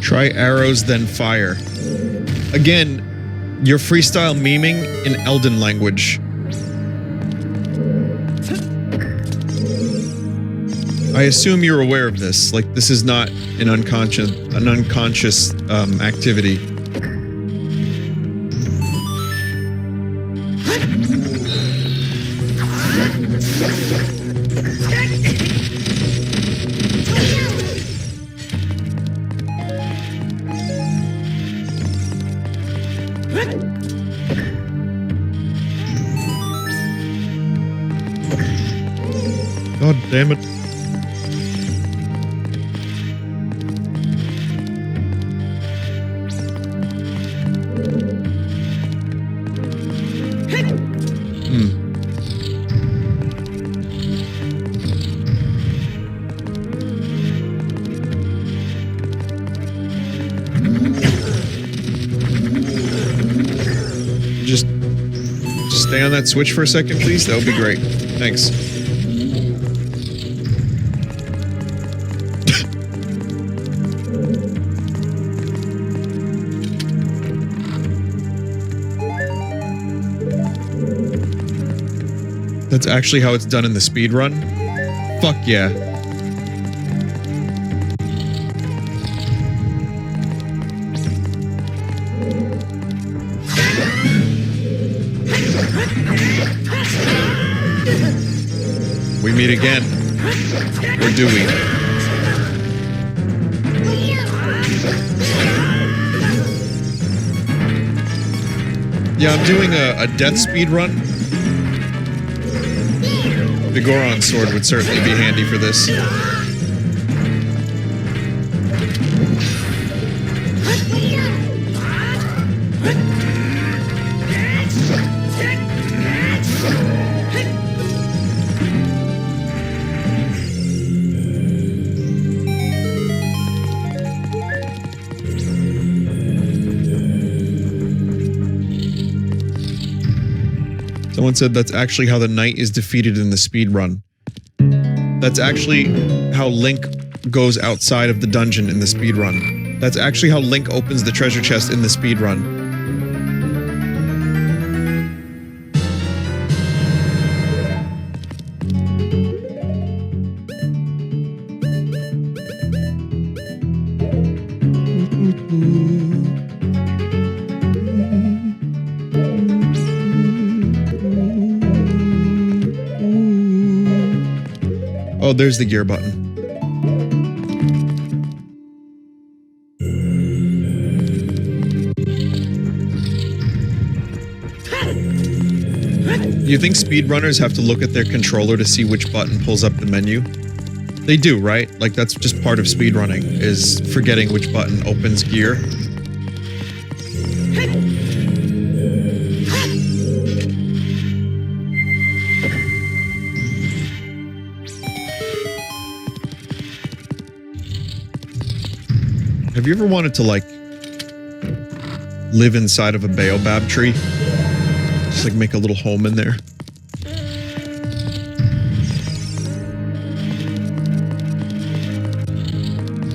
Try arrows, then fire. Again, you're freestyle memeing in Elden language. I assume you're aware of this. Like, this is not an unconscious activity. God damn it. Just stay on that switch for a second, please. That would be great. Thanks. That's actually how it's done in the speed run? Fuck yeah. We meet again. Or do we? Yeah, I'm doing a death speed run. The Goron sword would certainly be handy for this. Someone said that's actually how the knight is defeated in the speed run. That's actually how Link goes outside of the dungeon in the speed run. That's actually how Link opens the treasure chest in the speed run. Oh, there's the gear button. You think speedrunners have to look at their controller to see which button pulls up the menu? They do, right? Like, that's just part of speedrunning, is forgetting which button opens gear. Have you ever wanted to, like, live inside of a baobab tree? Just, like, make a little home in there?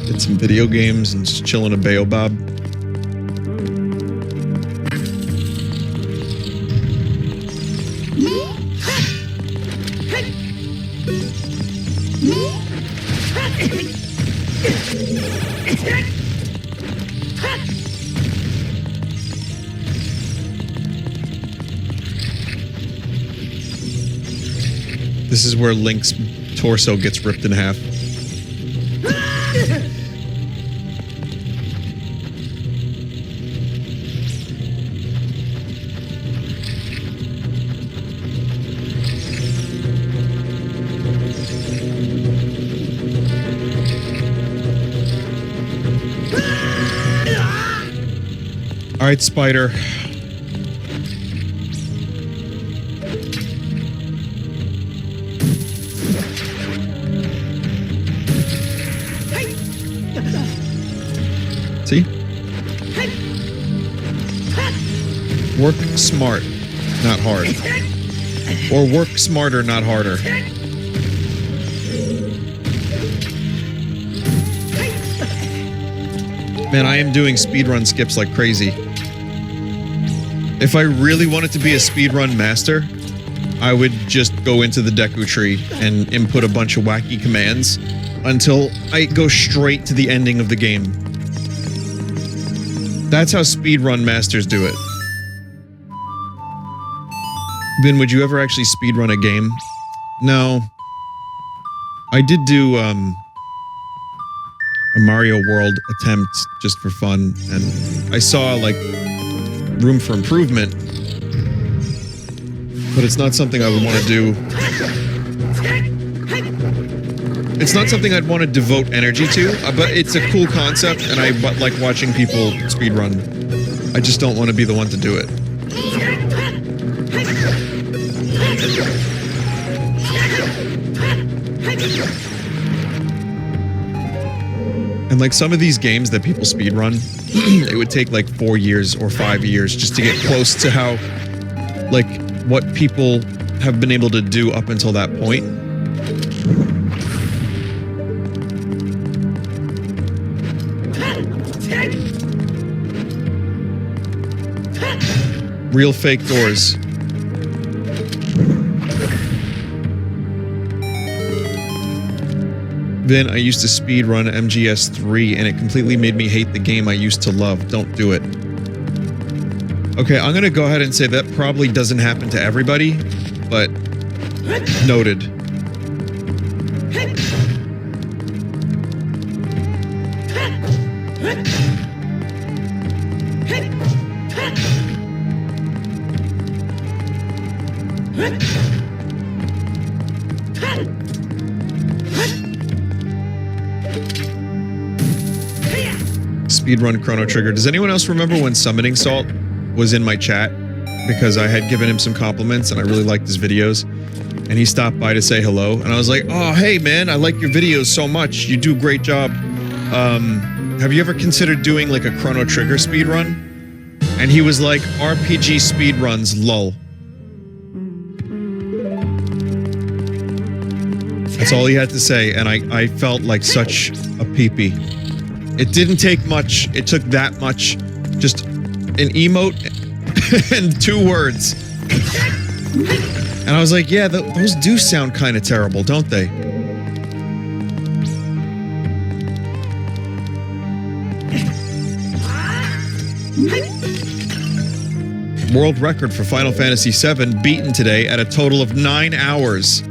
Get some video games and just chill in a baobab? This is where Link's torso gets ripped in half. All right, Spider. See? Work smart, not hard. Or work smarter, not harder. Man, I am doing speedrun skips like crazy. If I really wanted to be a speedrun master, I would just go into the Deku tree and input a bunch of wacky commands until I go straight to the ending of the game. That's how speedrun masters do it. Vin, would you ever actually speedrun a game? No. I did do a Mario World attempt just for fun, and I saw like room for improvement, but it's not something I would want to do. It's not something I'd want to devote energy to, but it's a cool concept, and I like watching people speedrun. I just don't want to be the one to do it. And like some of these games that people speedrun, it would take like 4 years or 5 years just to get close to how, like, what people have been able to do up until that point. Real fake doors. Vin, I used to speedrun MGS3 and it completely made me hate the game I used to love. Don't do it. Okay, I'm gonna go ahead and say that probably doesn't happen to everybody, but noted. Speedrun Chrono Trigger. Does anyone else remember when Summoning Salt was in my chat? Because I had given him some compliments and I really liked his videos. And he stopped by to say hello. And I was like, oh, hey man, I like your videos so much. You do a great job. Have you ever considered doing like a Chrono Trigger speedrun? And he was like, RPG speedruns, lol. That's all he had to say, and I felt like such a peepee. It didn't take much. It took that much. Just an emote and 2 words. And I was like, yeah, those do sound kind of terrible, don't they? World record for Final Fantasy VII beaten today at a total of 9 hours.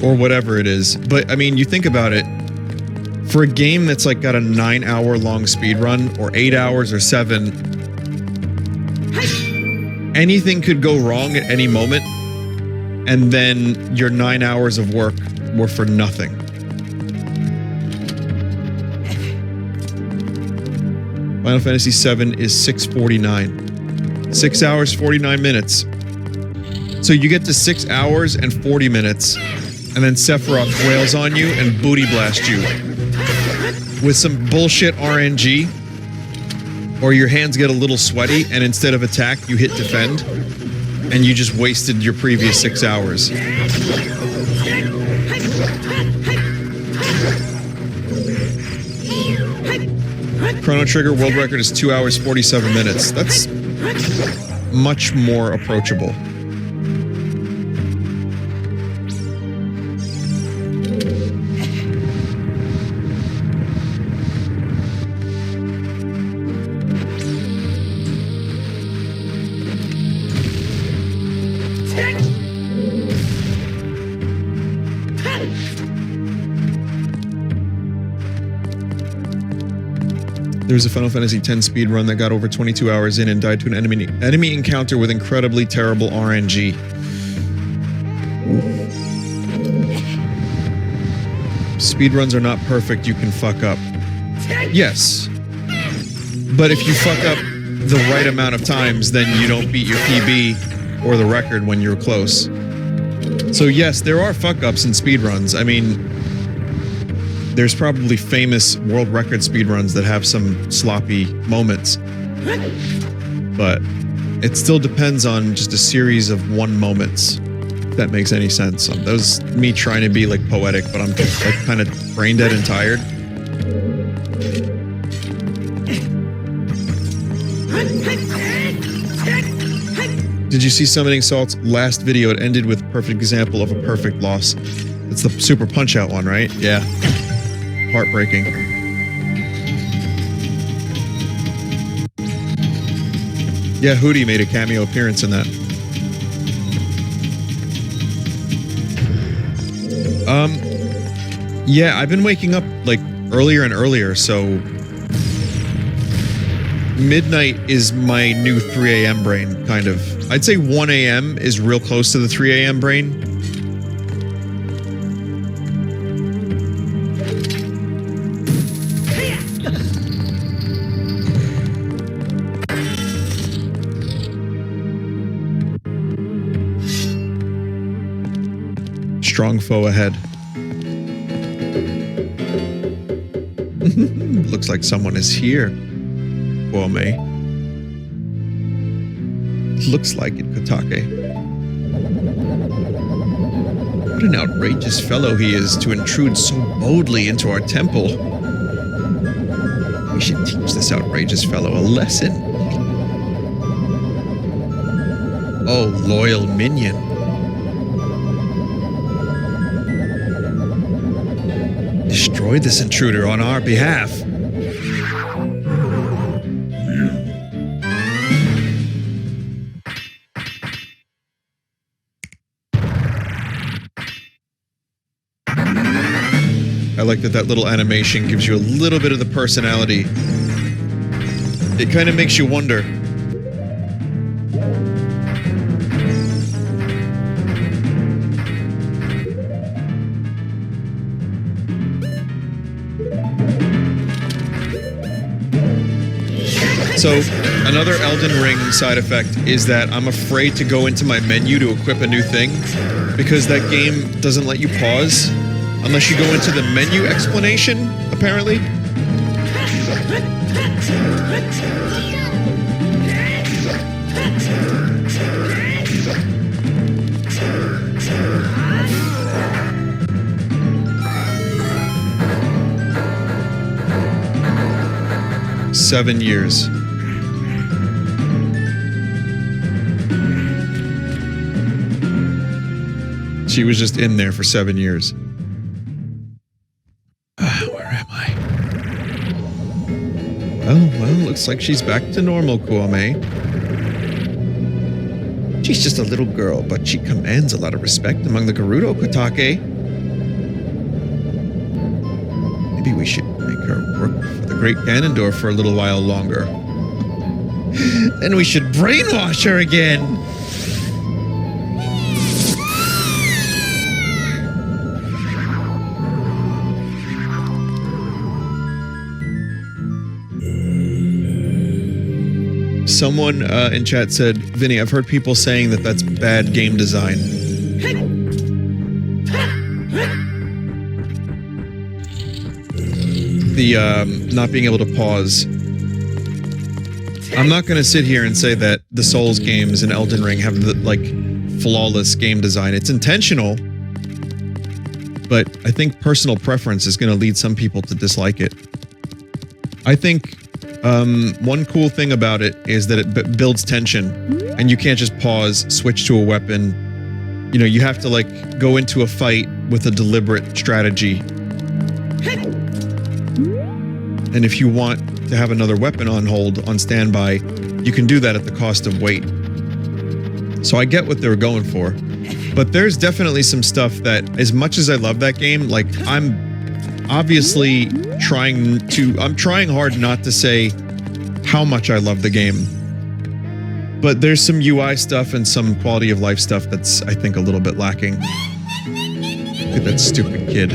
Or whatever it is. But, I mean, you think about it. For a game that's, like, got a 9-hour-long speedrun, or 8 hours, or 7, anything could go wrong at any moment, and then your 9 hours of work were for nothing. Final Fantasy VII is 6:49. 6 hours, 49 minutes. So you get to 6 hours and 40 minutes, and then Sephiroth wails on you and booty blasts you with some bullshit RNG, or your hands get a little sweaty and instead of attack you hit defend, and you just wasted your previous 6 hours. Chrono Trigger world record is 2 hours 47 minutes. That's much more approachable. There was a Final Fantasy X speedrun that got over 22 hours in and died to an enemy encounter with incredibly terrible RNG. Speedruns are not perfect, you can fuck up. Yes. But if you fuck up the right amount of times, then you don't beat your PB or the record when you're close. So yes, there are fuck-ups in speedruns. I mean, there's probably famous world record speedruns that have some sloppy moments. But it still depends on just a series of one moments, if that makes any sense. That was me trying to be like poetic, but I'm just like kind of brain dead and tired. Did you see Summoning Salt's last video? It ended with a perfect example of a perfect loss. It's the Super Punch-Out one, right? Yeah. Heartbreaking. Yeah, Hootie made a cameo appearance in that. Yeah, I've been waking up, like, earlier and earlier, so... midnight is my new 3 a.m. brain, kind of. I'd say 1 a.m. is real close to the 3 a.m. brain. Strong foe ahead. Looks like someone is here. Kwame. Looks like it, Kotake. What an outrageous fellow he is to intrude so boldly into our temple. We should teach this outrageous fellow a lesson. Oh, loyal minion. Destroy this intruder on our behalf. I like that little animation gives you a little bit of the personality. It kind of makes you wonder. So, another Elden Ring side effect is that I'm afraid to go into my menu to equip a new thing, because that game doesn't let you pause unless you go into the menu explanation, apparently. Seven years. She was just in there for 7 years. Where am I? Well, looks like she's back to normal, Kwame. She's just a little girl, but she commands a lot of respect among the Gerudo, Kotake. Maybe we should make her work for the Great Ganondorf for a little while longer. Then we should brainwash her again! Someone in chat said, Vinny, I've heard people saying that that's bad game design. The not being able to pause. I'm not going to sit here and say that the Souls games and Elden Ring have the, like, flawless game design. It's intentional, but I think personal preference is going to lead some people to dislike it. I think one cool thing about it is that it builds tension, and you can't just pause, switch to a weapon. You know, you have to, like, go into a fight with a deliberate strategy. And if you want to have another weapon on hold, on standby, you can do that at the cost of weight. So I get what they were going for. But there's definitely some stuff that, as much as I love that game, like, I'm obviously I'm trying hard not to say how much I love the game. But there's some UI stuff and some quality of life stuff that's, I think, a little bit lacking. Look at that stupid kid.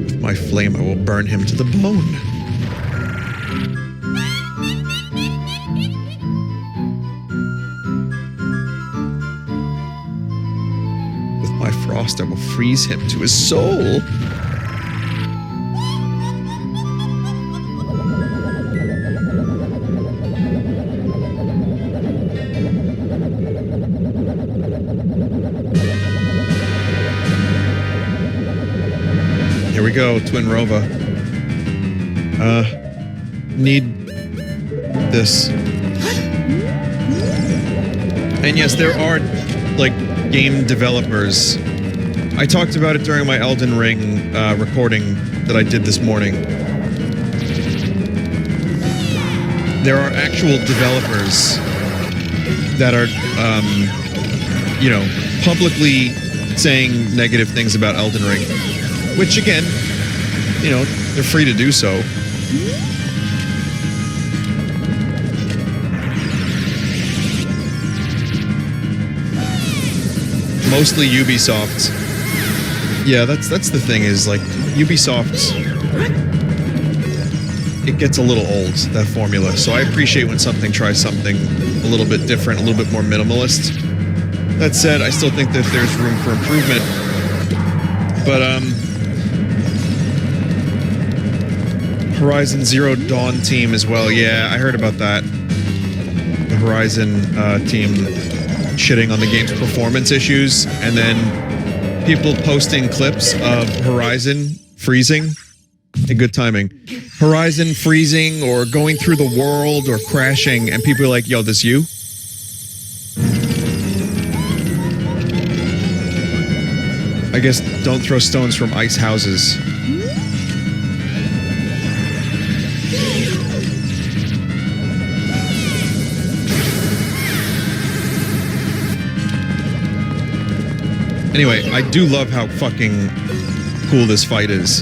With my flame, I will burn him to the bone. With my frost, I will freeze him to his soul. Here we go, Twin Rova. Need this. And yes, there are, like, game developers. I talked about it during my Elden Ring recording that I did this morning. There are actual developers that are, you know, publicly saying negative things about Elden Ring. Which, again, you know, they're free to do so. Mostly Ubisoft. Yeah, that's the thing is, like, Ubisoft, it gets a little old, that formula. So I appreciate when something tries something a little bit different, a little bit more minimalist. That said, I still think that there's room for improvement. But, Horizon Zero Dawn team as well. Yeah, I heard about that. The Horizon team shitting on the game's performance issues, and then people posting clips of Horizon freezing. Hey, good timing. Horizon freezing or going through the world or crashing, and people are like, yo, this you? I guess don't throw stones from ice houses. Anyway, I do love how fucking cool this fight is.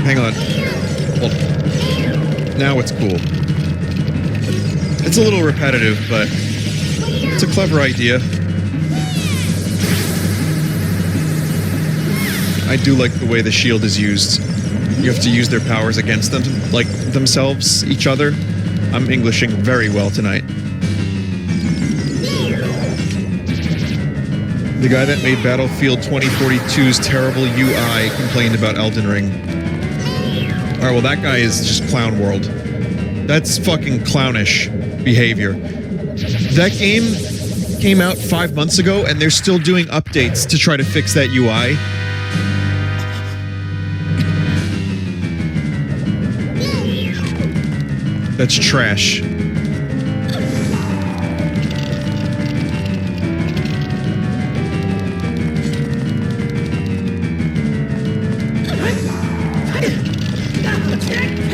Hang on. Hold on. Now it's cool. It's a little repetitive, but it's a clever idea. I do like the way the shield is used. You have to use their powers against them, like themselves, each other. I'm Englishing very well tonight. The guy that made Battlefield 2042's terrible UI complained about Elden Ring. Alright, well that guy is just clown world. That's fucking clownish behavior. That game came out 5 months ago and they're still doing updates to try to fix that UI. That's trash.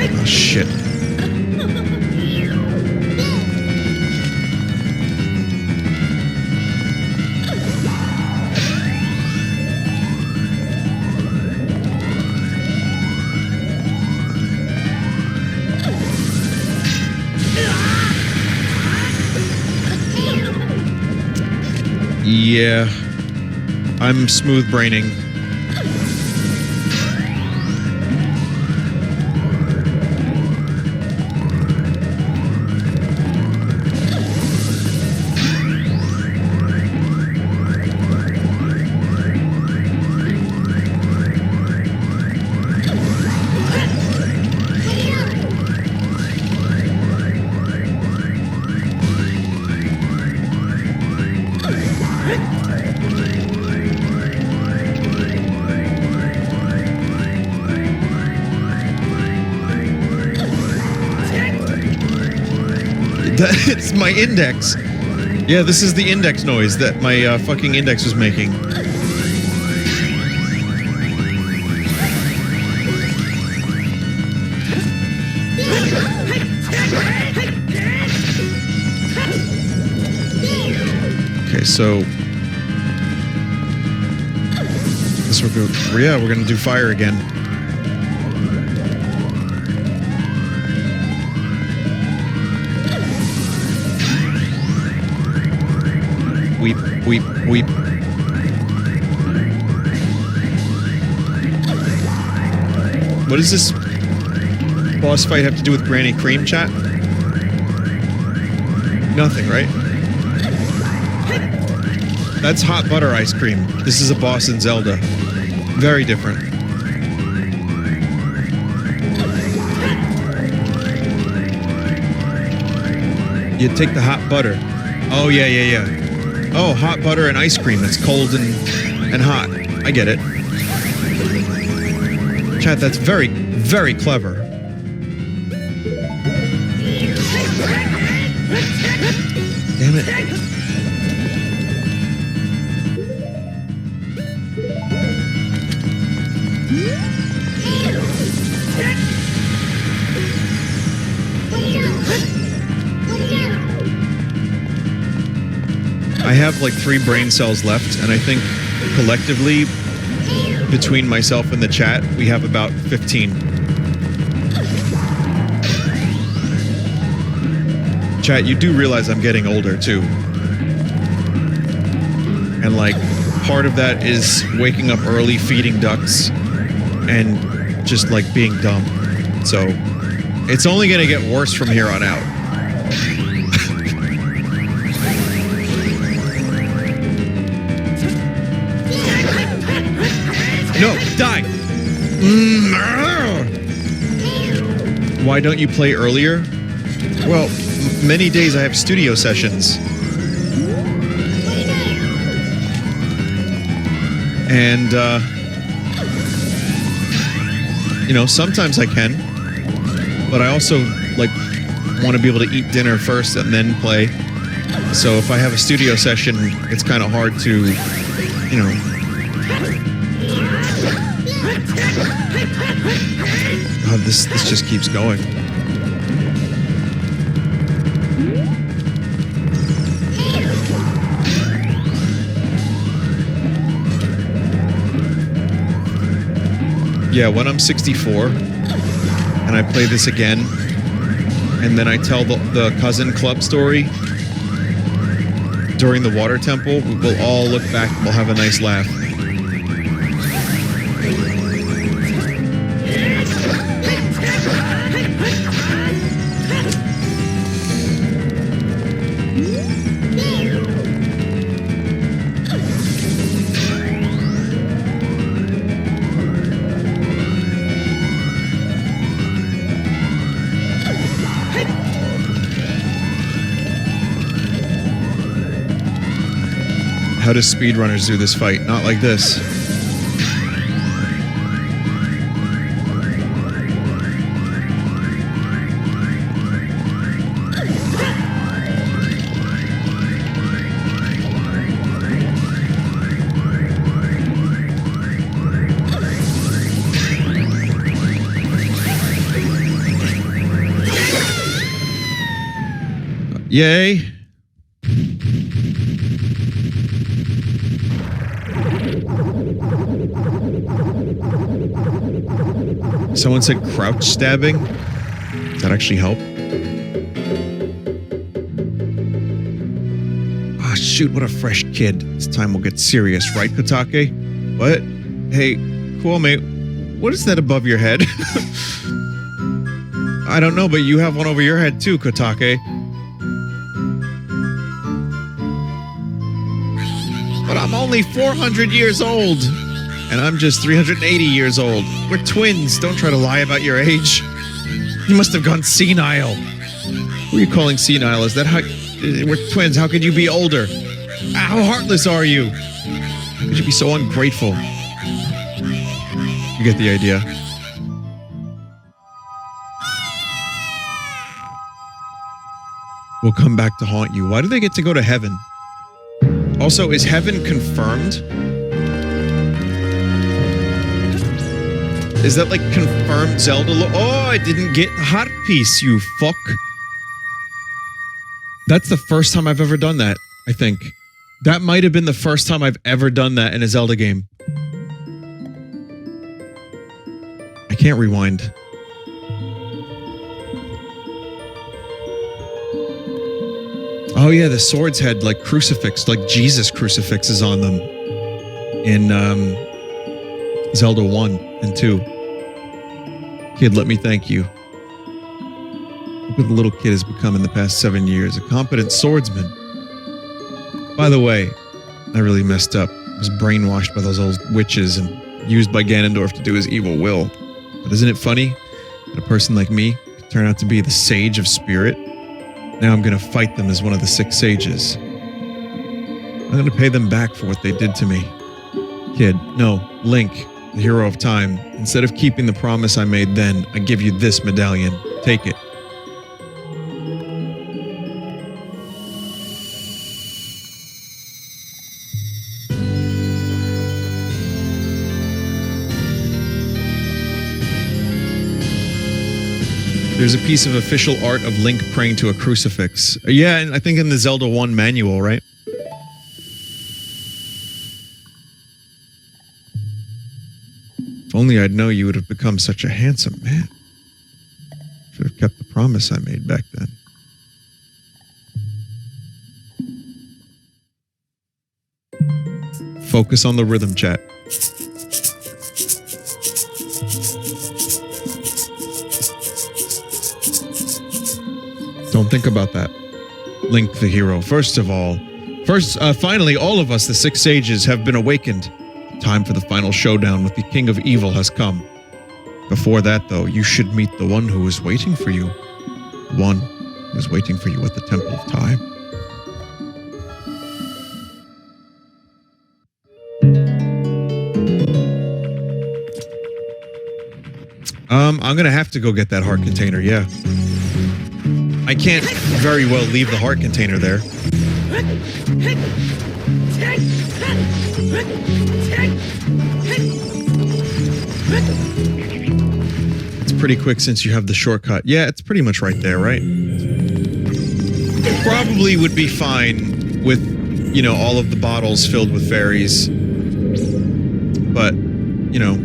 Oh, shit. Yeah, I'm smooth braining. It's my index. Yeah, this is the index noise that my fucking index was making. Okay, so... This will go... Yeah, we're gonna do fire again. Weep, weep, weep. What does this boss fight have to do with Granny Cream, chat? Nothing, right? That's hot butter ice cream. This is a boss in Zelda. Very different. You take the hot butter. Oh, yeah, yeah, yeah. Oh, hot butter and ice cream that's cold and hot. I get it. Chat, that's very, very clever. Damn it. I have like 3 brain cells left, and I think collectively, between myself and the chat, we have about 15. Chat, you do realize I'm getting older, too. And like, part of that is waking up early, feeding ducks, and just like being dumb. So, it's only gonna get worse from here on out. No, die! Why don't you play earlier? Well, many days I have studio sessions. And, you know, sometimes I can. But I also, like, want to be able to eat dinner first and then play. So if I have a studio session, it's kind of hard to, you know... God, this just keeps going. Yeah, when I'm 64 and I play this again, and then I tell the cousin club story during the water temple, we'll all look back and we'll have a nice laugh. How do speedrunners do this fight? Not like this. Yay. Someone said crouch stabbing. Does that actually help? Ah, shoot, what a fresh kid. This time we'll get serious, right, Kotake? What? Hey, cool, mate. What is that above your head? I don't know, but you have one over your head too, Kotake. But I'm only 400 years old. And I'm just 380 years old. We're twins. Don't try to lie about your age. You must have gone senile. Who are you calling senile? Is that how... We're twins. How could you be older? How heartless are you? How could you be so ungrateful? You get the idea. We'll come back to haunt you. Why do they get to go to heaven? Also, is heaven confirmed? Is that like confirmed Zelda? Oh, I didn't get the heart piece, you fuck. That's the first time I've ever done that, I think. That might have been the first time I've ever done that in a Zelda game. I can't rewind. Oh yeah, the swords had like crucifix, like Jesus crucifixes on them in Zelda 1 and 2. Kid, let me thank you. Look what the little kid has become in the past 7 years, a competent swordsman. By the way, I really messed up. I was brainwashed by those old witches and used by Ganondorf to do his evil will. But isn't it funny that a person like me could turn out to be the sage of spirit? Now I'm going to fight them as one of the 6 sages. I'm going to pay them back for what they did to me. Kid, no, Link, the hero of time. Instead of keeping the promise I made then, I give you this medallion. Take it. There's a piece of official art of Link praying to a crucifix. Yeah, and I think in the Zelda 1 manual, right? If only I'd know you would have become such a handsome man. Should have kept the promise I made back then. Focus on the rhythm, chat. Don't think about that. Link the hero. Finally, all of us, the 6 sages, have been awakened. Time for the final showdown with the King of Evil has come. Before that, though, you should meet the one who is waiting for you. The one who is waiting for you at the Temple of Time. I'm gonna have to go get that heart container, yeah. I can't very well leave the heart container there. It's pretty quick since you have the shortcut. Yeah, it's pretty much right there, right? It probably would be fine with, you know, all of the bottles filled with fairies. But, you know...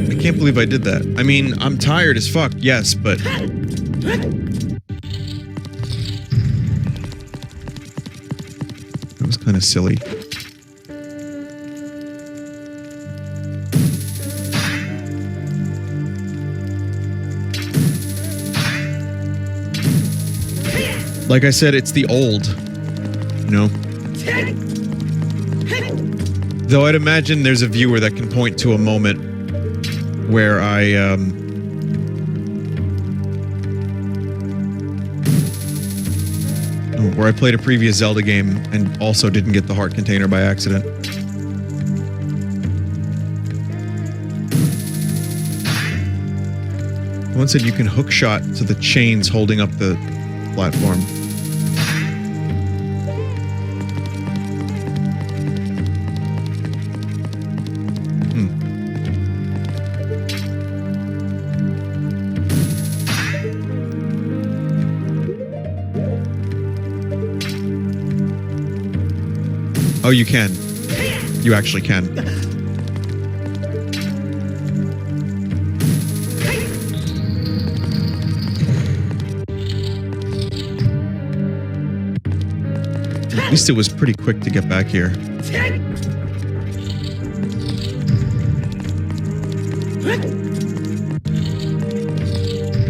I can't believe I did that. I mean, I'm tired as fuck, yes, but... That was kind of silly. Like I said, it's the old, you know? Though I'd imagine there's a viewer that can point to a moment where I played a previous Zelda game and also didn't get the heart container by accident. One said you can hook shot to the chains holding up the platform. Oh, you can. You actually can. At least it was pretty quick to get back here.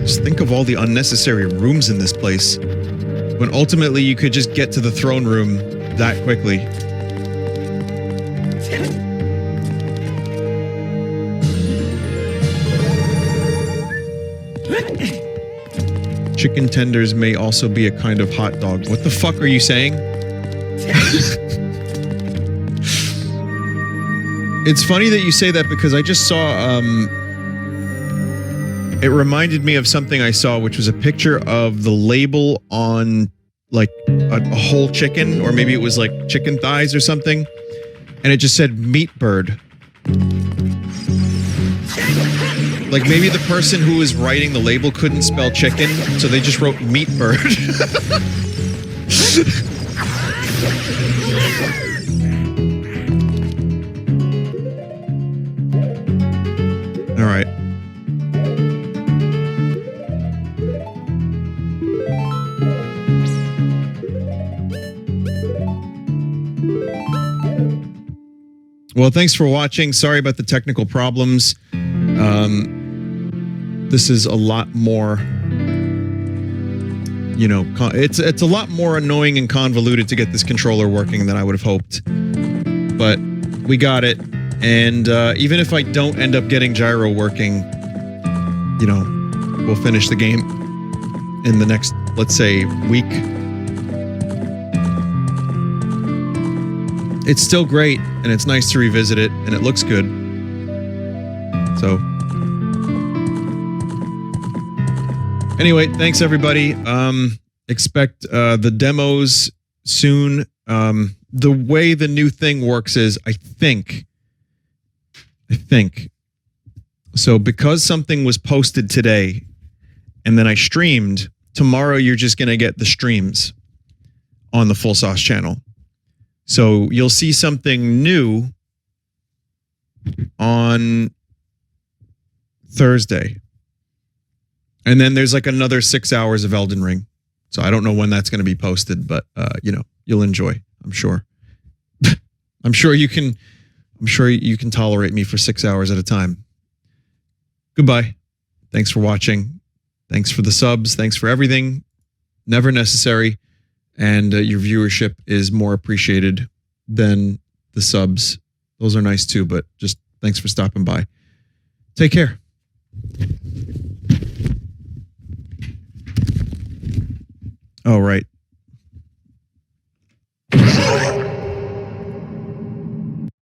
Just think of all the unnecessary rooms in this place, when ultimately you could just get to the throne room that quickly. Chicken tenders may also be a kind of hot dog. What the fuck are you saying? It's funny that you say that because I just saw, it reminded me of something I saw, which was a picture of the label on, like, a whole chicken, or maybe it was, like, chicken thighs or something, and it just said meat bird. Like maybe the person who was writing the label couldn't spell chicken, so they just wrote meat bird. All right. Well, thanks for watching. Sorry about the technical problems. This is a lot more, you know, it's a lot more annoying and convoluted to get this controller working than I would have hoped. But we got it. And even if I don't end up getting gyro working, you know, we'll finish the game in the next, let's say, week. It's still great, and it's nice to revisit it, and it looks good. So, anyway, thanks everybody. Expect the demos soon. The way the new thing works is, I think, so because something was posted today, and then I streamed, tomorrow you're just going to get the streams on the Full Sauce channel. So you'll see something new on Thursday. And then there's like another 6 hours of Elden Ring. So I don't know when that's going to be posted, but you know, you'll enjoy, I'm sure. I'm sure you can tolerate me for 6 hours at a time. Goodbye. Thanks for watching. Thanks for the subs. Thanks for everything. Never necessary. And your viewership is more appreciated than the subs. Those are nice too, but just thanks for stopping by. Take care. Oh, right.